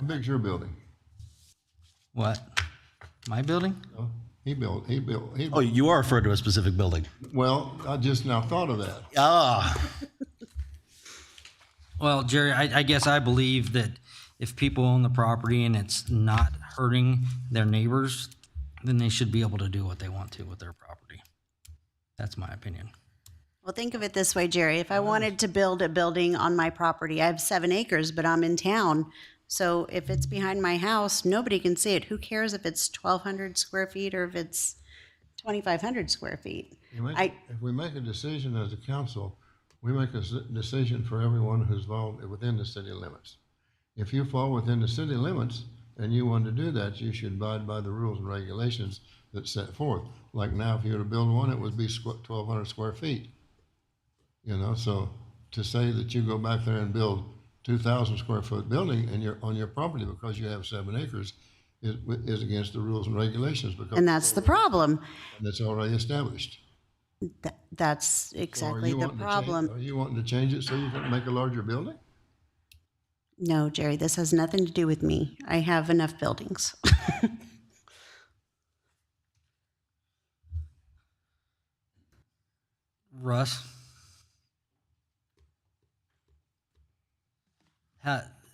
big's your building? what? My building? No? Oh, you are referred to a specific building. Well, I just now thought of that. Ah, Well, Jerry, I guess I believe that if people own the property and it's not hurting their neighbors, then they should be able to do what they want to with their property. That's my opinion. Well, think of it this way, Jerry. If I wanted to build a building on my property, I have 7 acres, but I'm in town. So if it's behind my house, nobody can see it. Who cares if it's 1,200 square feet or if it's 2,500 square feet? If we make a decision as a council, we make a decision for everyone who's involved within the city limits. If you fall within the city limits and you want to do that, you should abide by the rules and regulations that's set forth. Like now, if you were to build one, it would be 1,200 square feet. You know, so to say that you go back there and build 2,000 square foot building and you're on your property because you have 7 acres is against the rules and regulations because And that's the problem. it's already established. That's So are exactly you the wanting to problem. Are you wanting to change it so you can make a larger building? No, Jerry, this has nothing to do with me. I have enough buildings. Russ?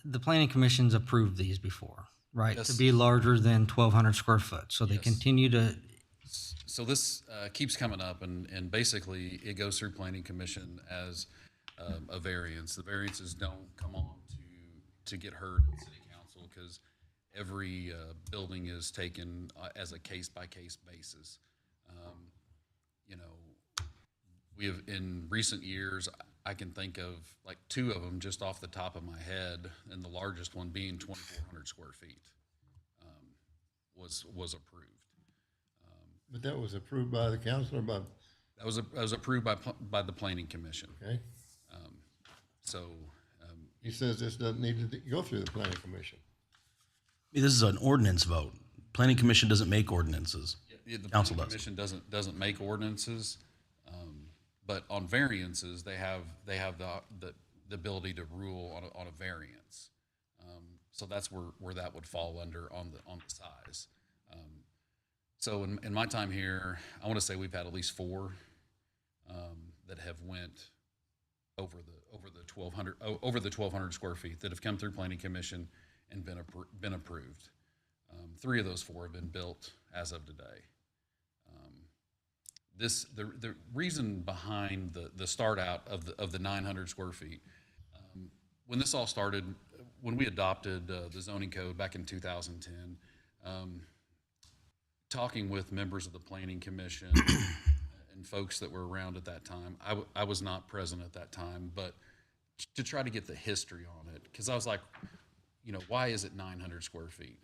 The planning commission's approved these before, right? To Yes. be larger than 1,200 square foot. So they Yes. continue to, So this keeps coming up, and basically it goes through planning commission as a variance. The variances don't come on to get heard in city council because every building is taken as a case-by-case basis. You know, we have, in recent years, I can think of like 2 of them just off the top of my head, and the largest one being 2,400 square feet was approved. But that was approved by the council or by, That was approved by the planning commission. okay? So, He says this doesn't need to go through the planning commission. this is an ordinance vote. Planning commission doesn't make ordinances. the Council planning does. commission doesn't make ordinances, but on variances, they have the ability to rule on a variance. So that's where that would fall under on the size. So in my time here, I want to say we've had at least 4 that have went over the 1,200 square feet that have come through planning commission and been approved. 3 of those 4 have been built as of today. The reason behind the start out of the 900 square feet, when this all started, when we adopted the zoning code back in 2010, talking with members of the planning commission and folks that were around at that time, I was not present at that time, but to try to get the history on it, because I was like, you know, why is it 900 square feet?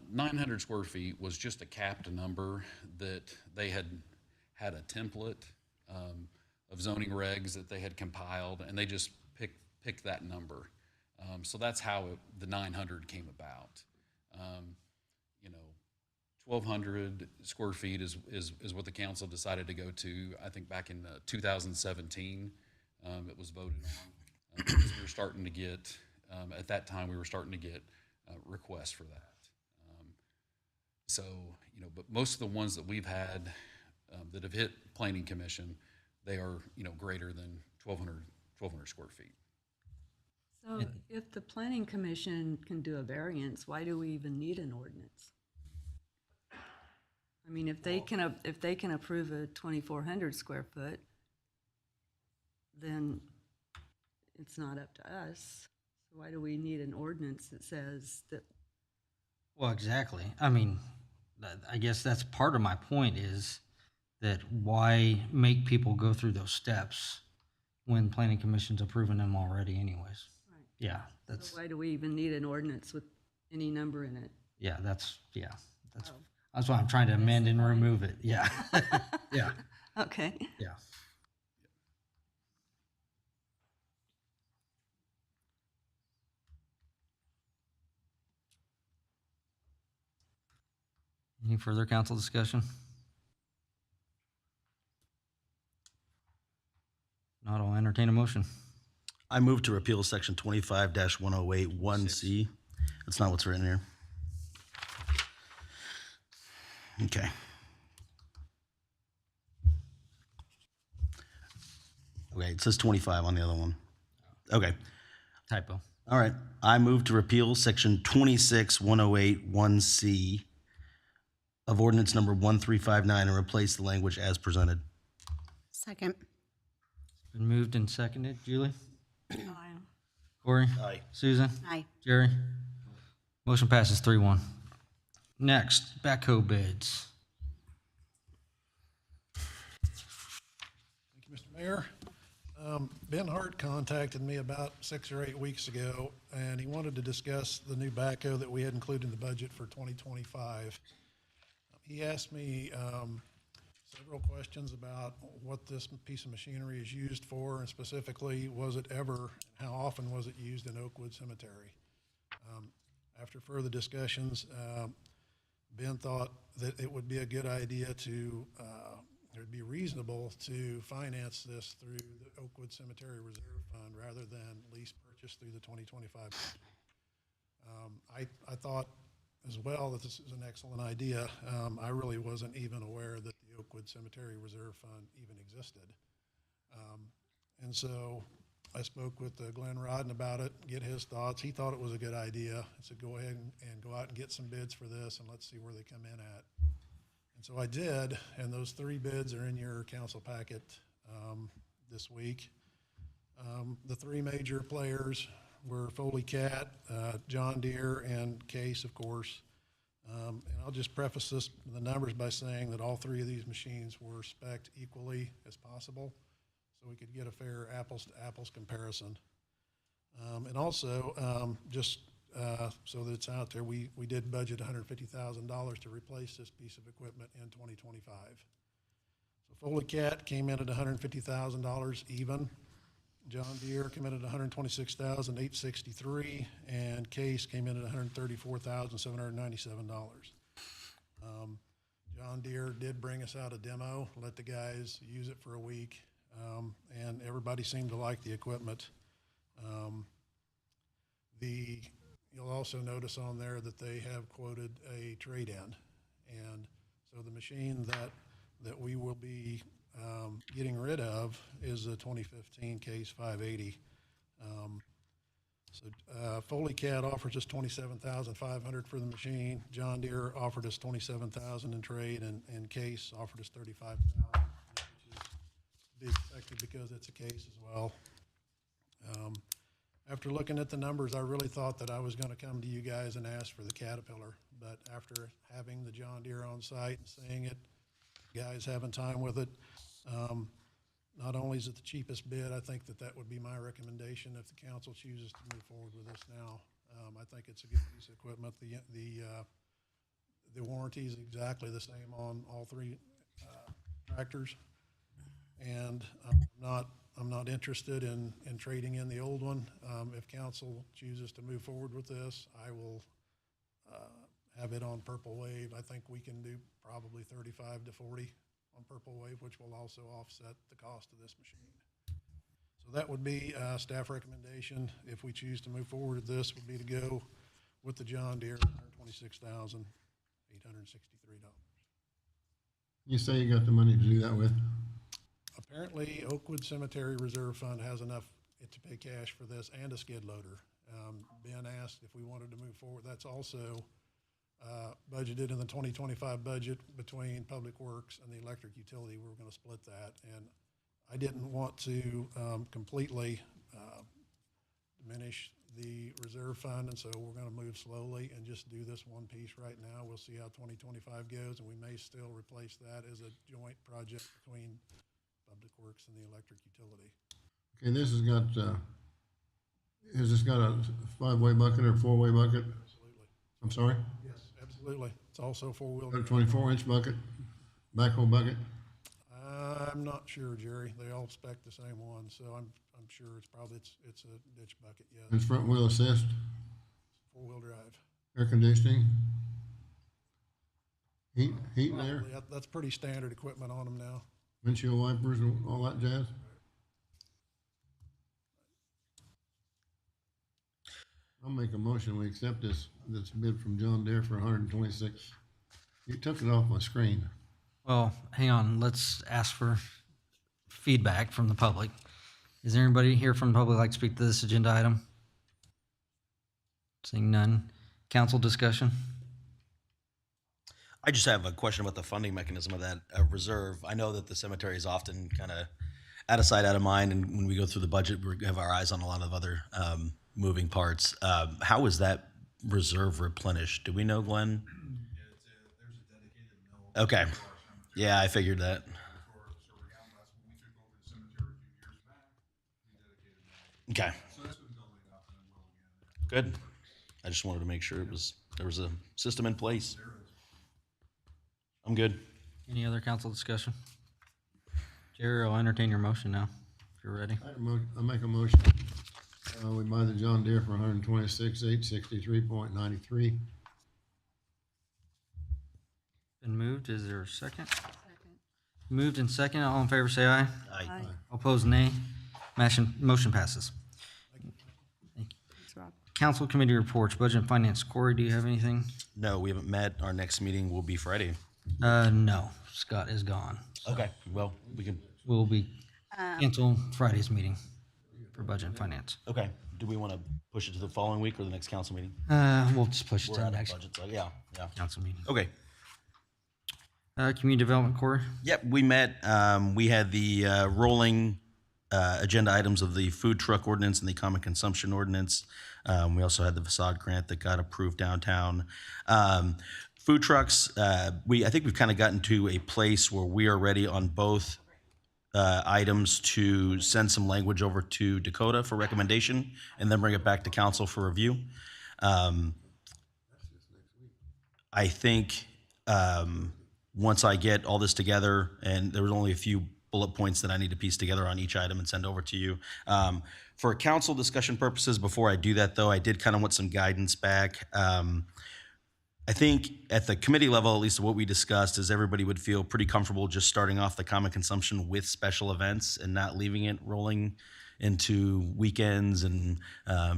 900 square feet was just a capped number that they had a template of zoning regs that they had compiled, and they just picked that number. So that's how the 900 came about. You know, 1,200 square feet is what the council decided to go to. I think back in 2017, it was voted on. Because we were starting to get, at that time, we were starting to get requests for that. So, you know, but most of the ones that we've had that have hit planning commission, they are, you know, greater than 1,200 square feet. So if the planning commission can do a variance, why do we even need an ordinance? I mean, if they can approve a 2,400 square foot, then it's not up to us. So why do we need an ordinance that says that? well, exactly. I mean, I guess that's part of my point is that why make people go through those steps when planning commission's approving them already anyways? Right. Yeah, So that's, why do we even need an ordinance with any number in it? that's why I'm trying to amend and remove it. Yeah. Yeah, Okay. yeah. Any further council discussion? Not, I'll entertain a motion. I move to repeal section 25-108 1C. That's not what's written here. Okay. Okay, it says 25 on the other one. Okay. Typo. All right. I move to repeal section 26108(1)(c) of ordinance number 1359 and replace the language as presented. Second. Been moved and seconded. Julie? Aye. Corey? Aye. Susan? Aye. Jerry? Motion passes 3-1. Next, backhoe bids. Thank you, Mr. Mayor. Ben Hart contacted me about 6 or 8 weeks ago, and he wanted to discuss the new backhoe that we had included in the budget for 2025. He asked me several questions about what this piece of machinery is used for, and specifically, was it ever, how often was it used in Oakwood Cemetery? After further discussions, Ben thought that it would be a good idea to, it would be reasonable to finance this through the Oakwood Cemetery Reserve Fund rather than lease purchase through the 2025 budget. I thought as well that this is an excellent idea. I really wasn't even aware that the Oakwood Cemetery Reserve Fund even existed. And so I spoke with Glenn Rodden about it, get his thoughts. He thought it was a good idea. I said, go ahead and go out and get some bids for this, and let's see where they come in at. And so I did, and those 3 bids are in your council packet this week. The 3 major players were Foley Cat, John Deere, and Case, of course. And I'll just preface the numbers by saying that all 3 of these machines were spec'd equally as possible, so we could get a fair apples-to-apples comparison. And also, so that it's out there, we did budget $150,000 to replace this piece of equipment in 2025. So Foley Cat came in at $150,000 even. John Deere came in at $126,863, and Case came in at $134,797. John Deere did bring us out a demo, let the guys use it for a week, and everybody seemed to like the equipment. You'll also notice on there that they have quoted a trade-in, and so the machine that we will be getting rid of is a 2015 Case 580. Foley Cat offers us $27,500 for the machine. John Deere offered us $27,000 in trade, and Case offered us $35,000, which is to be expected because it's a Case as well. After looking at the numbers, I really thought that I was going to come to you guys and ask for the Caterpillar, but after having the John Deere on site and seeing it, guys having time with it, not only is it the cheapest bid, I think that would be my recommendation if the council chooses to move forward with this now. I think it's a good piece of equipment. The warranty is exactly the same on all 3 tractors, and I'm not interested in trading in the old one. If council chooses to move forward with this, I will have it on Purple Wave. I think we can do probably 35 to 40 on Purple Wave, which will also offset the cost of this machine. So that would be staff recommendation, if we choose to move forward with this, would be to go with the John Deere, $126,863. You say you got the money to do that with? Apparently, Oakwood Cemetery Reserve Fund has enough to pay cash for this and a skid loader. Ben asked if we wanted to move forward. That's also budgeted in the 2025 budget between Public Works and the electric utility. We were going to split that, and I didn't want to completely diminish the reserve fund, and so we're going to move slowly and just do this one piece right now. We'll see how 2025 goes, and we may still replace that as a joint project between Public Works and the electric utility. Okay, this has got a 5-way bucket or 4-way bucket? Absolutely. I'm sorry? Yes, absolutely. It's also 4-wheel. Got a 24-inch bucket, backhoe bucket? I'm not sure, Jerry. They all spec the same one, so I'm sure it's a ditch bucket, yes. It's front wheel assist, 4-wheel drive. air conditioning, heat and air, Probably. That's pretty standard equipment on them now. windshield wipers and all that jazz? I'll make a motion, we accept this bid from John Deere for 126. You took it off my screen. Well, hang on. Let's ask for feedback from the public. Is there anybody here from the public like to speak to this agenda item? Seeing none. Council discussion? I just have a question about the funding mechanism of that reserve. I know that the cemetery is often kind of out of sight, out of mind, and when we go through the budget, we have our eyes on a lot of other moving parts. How is that reserve replenished? Do we know, Glenn? Okay. Yeah, I figured that. Okay. Good. I just wanted to make sure there was a system in place. I'm good. Any other council discussion? Jerry, I'll entertain your motion now, if you're ready. I make a motion. We buy the John Deere for 126,863.93. Been moved. Is there a second? Moved and second. All in favor, say aye. Aye. All opposed, nay. Motion passes. Thanks, Rob. Council committee reports, budget and finance. Corey, do you have anything? No, we haven't met. Our next meeting will be Friday. No. Scott is gone. Okay. Well, we can. We'll be cancel Friday's meeting for budget and finance. Okay. Do we want to push it to the following week or the next council meeting? We'll just push it to We're the out of next budget, so yeah. council meeting. Okay. Community development, Corey? Yep, we met. We had the rolling agenda items of the food truck ordinance and the common consumption ordinance. We also had the facade grant that got approved downtown. Food trucks, I think we've kind of gotten to a place where we are ready on both items to send some language over to Dakota for recommendation and then bring it back to council for review. I think once I get all this together, and there was only a few bullet points that I need to piece together on each item and send over to you. For council discussion purposes, before I do that though, I did kind of want some guidance back. I think at the committee level, at least what we discussed, is everybody would feel pretty comfortable just starting off the common consumption with special events and not leaving it rolling into weekends and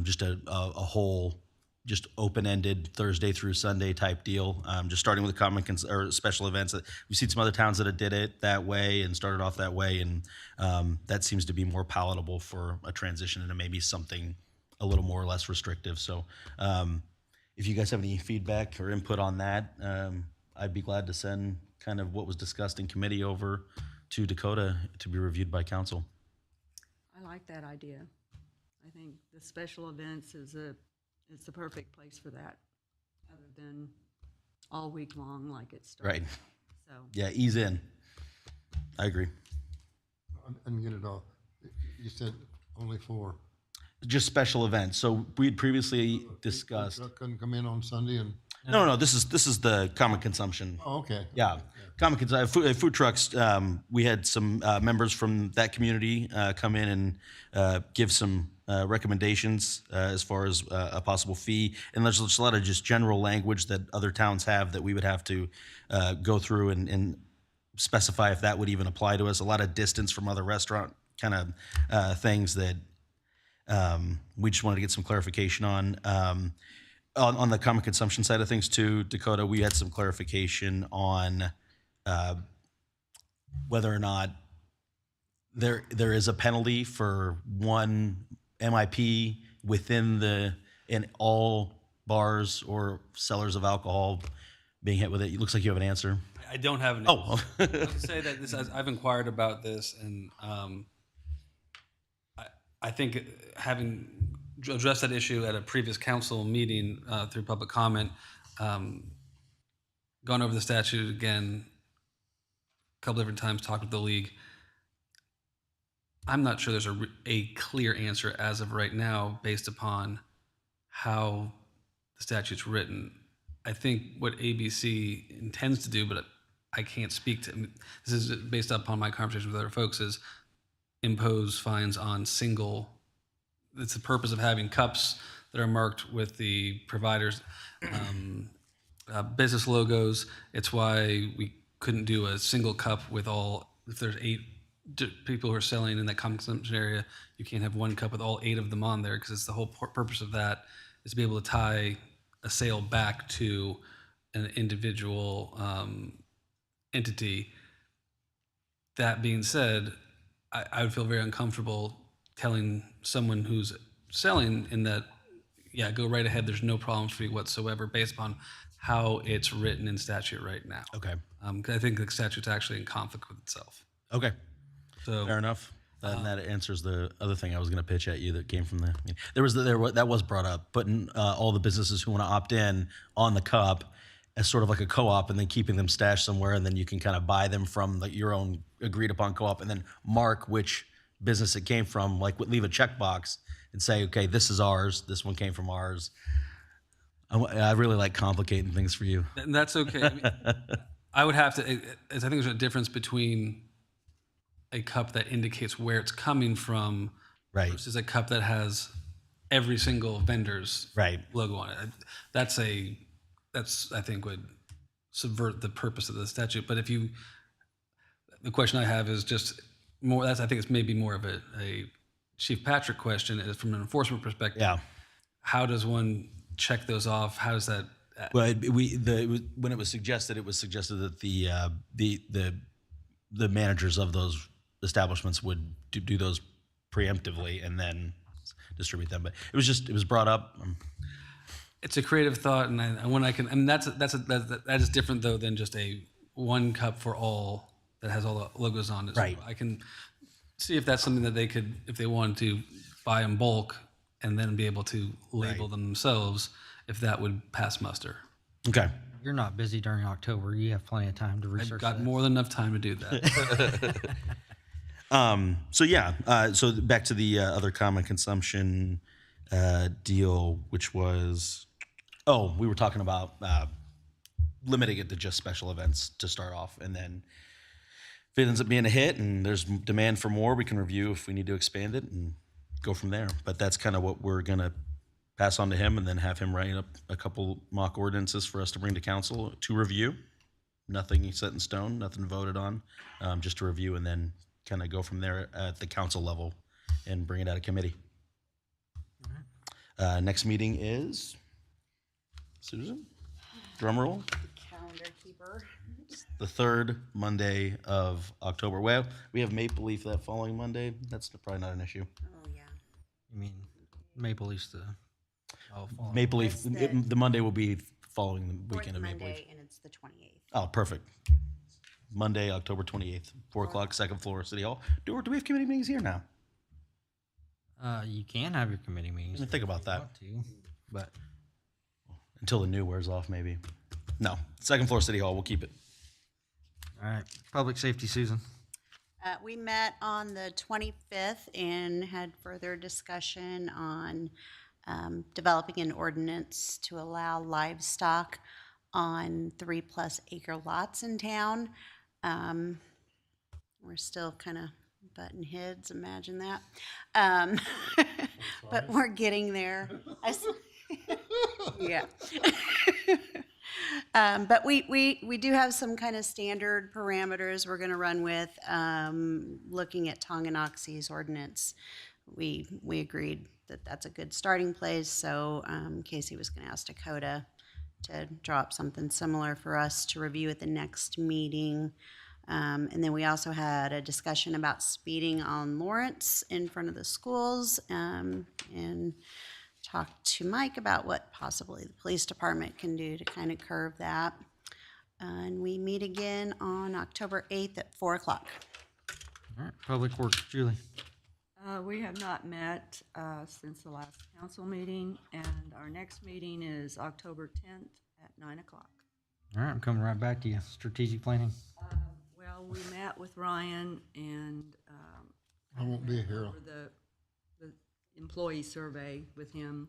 just a whole just open-ended Thursday through Sunday type deal. Just starting with the or special events. We've seen some other towns that have did it that way and started off that way, and that seems to be more palatable for a transition into maybe something a little more or less restrictive. So if you guys have any feedback or input on that, I'd be glad to send kind of what was discussed in committee over to Dakota to be reviewed by council. I like that idea. I think the special events it's the perfect place for that, other than all week long like it started. Right. So, Yeah, ease in. I agree. I didn't get it all. You said only 4. Just special events. So we had previously discussed. Truck couldn't come in on Sunday and, No, this is the common consumption. oh, okay. Yeah, common food trucks. We had some members from that community come in and give some recommendations as far as a possible fee, and there's just a lot of just general language that other towns have that we would have to go through and specify if that would even apply to us. A lot of distance from other restaurant kind of things that we just wanted to get some clarification on. On the common consumption side of things too, Dakota, we had some clarification on whether or not there is a penalty for one MIP in all bars or sellers of alcohol being hit with it. It looks like you have an answer. I don't have an. Oh, I would say that I've inquired about this, and I think having addressed that issue at a previous council meeting through public comment, gone over the statute again a couple different times, talked with the league. I'm not sure there's a clear answer as of right now based upon how the statute's written. I think what ABC intends to do, but I can't speak to, this is based upon my conversation with other folks, is impose fines on single, it's the purpose of having cups that are marked with the providers' business logos. It's why we couldn't do a single cup with all, if there's 8 people who are selling in that common consumption area, you can't have one cup with all 8 of them on there, because it's the whole purpose of that is to be able to tie a sale back to an individual entity. That being said, I would feel very uncomfortable telling someone who's selling in that, yeah, go right ahead. There's no problems for you whatsoever based upon how it's written in statute right now. Okay. 'Cause I think the statute's actually in conflict with itself. Okay. So Fair enough. And that answers the other thing I was going to pitch at you that came from that was brought up, putting all the businesses who want to opt in on the cup as sort of like a co-op, and then keeping them stashed somewhere, and then you can kind of buy them from your own agreed upon co-op, and then mark which business it came from, like leave a checkbox and say, okay, this is ours. This one came from ours. I really like complicating things for you. and that's okay. I mean, I would have to, I think there's a difference between a cup that indicates where it's coming from Right. versus a cup that has every single vendor's Right. logo on it. That's I think would subvert the purpose of the statute. But the question I have is just more, I think it's maybe more of a Chief Patrick question is from an enforcement perspective. Yeah. How does one check those off? How does that? Well, when it was suggested that the managers of those establishments would do those preemptively and then distribute them. But it was brought up. It's a creative thought, and that is different though than just a one cup for all that has all the logos on it. So Right. I can see if that's something that they could, if they wanted to buy in bulk and then be able to label Right. them themselves, if that would pass muster. Okay. You're not busy during October. You have plenty of time to I've research got that. more than enough time to do that. So back to the other common consumption deal, which was, we were talking about limiting it to just special events to start off, and then if it ends up being a hit and there's demand for more, we can review if we need to expand it and go from there. But that's kind of what we're gonna pass on to him, and then have him write up a couple mock ordinances for us to bring to council to review. Nothing set in stone, nothing voted on, just to review, and then kind of go from there at the council level and bring it out of committee. Next meeting is, Susan, drum roll, Calendar keeper. the third Monday of October. Well, we have Maple Leaf that following Monday. That's probably not an issue. Oh, yeah. You mean Maple Leaf's the Maple Leaf, That's the Monday will be following the Fourth weekend of Maple Leaf. Monday, and it's the 28th. Oh, perfect. Monday, October 28th, 4 o'clock, second floor, City Hall. Do we have committee meetings here now? You can have your committee meetings. Didn't think about if you that. want to, but Until the new wears off, maybe. No, second floor, City Hall, we'll keep it. all right. Public safety, Susan. We met on the 25th and had further discussion on developing an ordinance to allow livestock on 3+ acre lots in town. We're still kind of button heads, imagine that. But we're getting there. Yeah. But we do have some kind of standard parameters we're going to run with, looking at Tonganoxie's ordinance. We agreed that that's a good starting place, so Casey was going to ask Dakota to drop something similar for us to review at the next meeting. And then we also had a discussion about speeding on Lawrence in front of the schools, and talked to Mike about what possibly the police department can do to kind of curb that. And we meet again on October 8th at 4 o'clock. All right. Public works, Julie. We have not met since the last council meeting, and our next meeting is October 10th at 9 o'clock. All right. I'm coming right back to you. Strategic planning. Well, we met with Ryan and I won't be here. over the employee survey with him,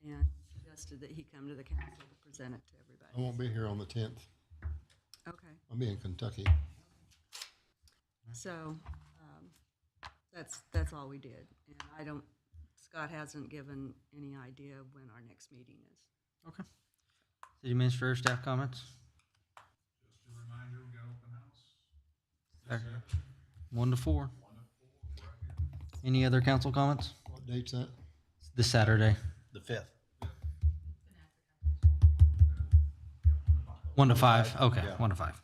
and suggested that he come to the council to present it to I everybody. won't be here on the 10th. Okay, I'll be in Kentucky. so that's all we did. And Scott hasn't given any idea of when our next meeting is. Okay. City administrator, staff comments? Just a reminder, we got open house. 1 to 4. Any other council comments? What date's that? This Saturday. The 5th. 1 to 5. Okay, 1 to 5.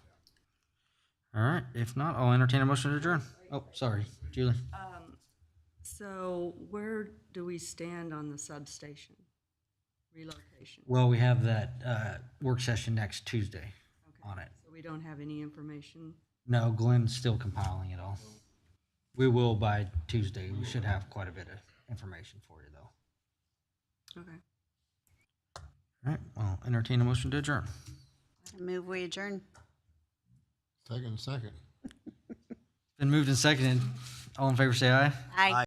All right. If not, I'll entertain a motion to adjourn. Oh, sorry, Julie. So where do we stand on the substation relocation? Well, we have that work session next Tuesday on it. So we don't have any information? No, Glenn's still compiling it all. We will by Tuesday. We should have quite a bit of information for you, though. Okay. All right, well, entertain a motion to adjourn. Move, we adjourn. Second. Been moved and seconded. All in favor, say aye. Aye.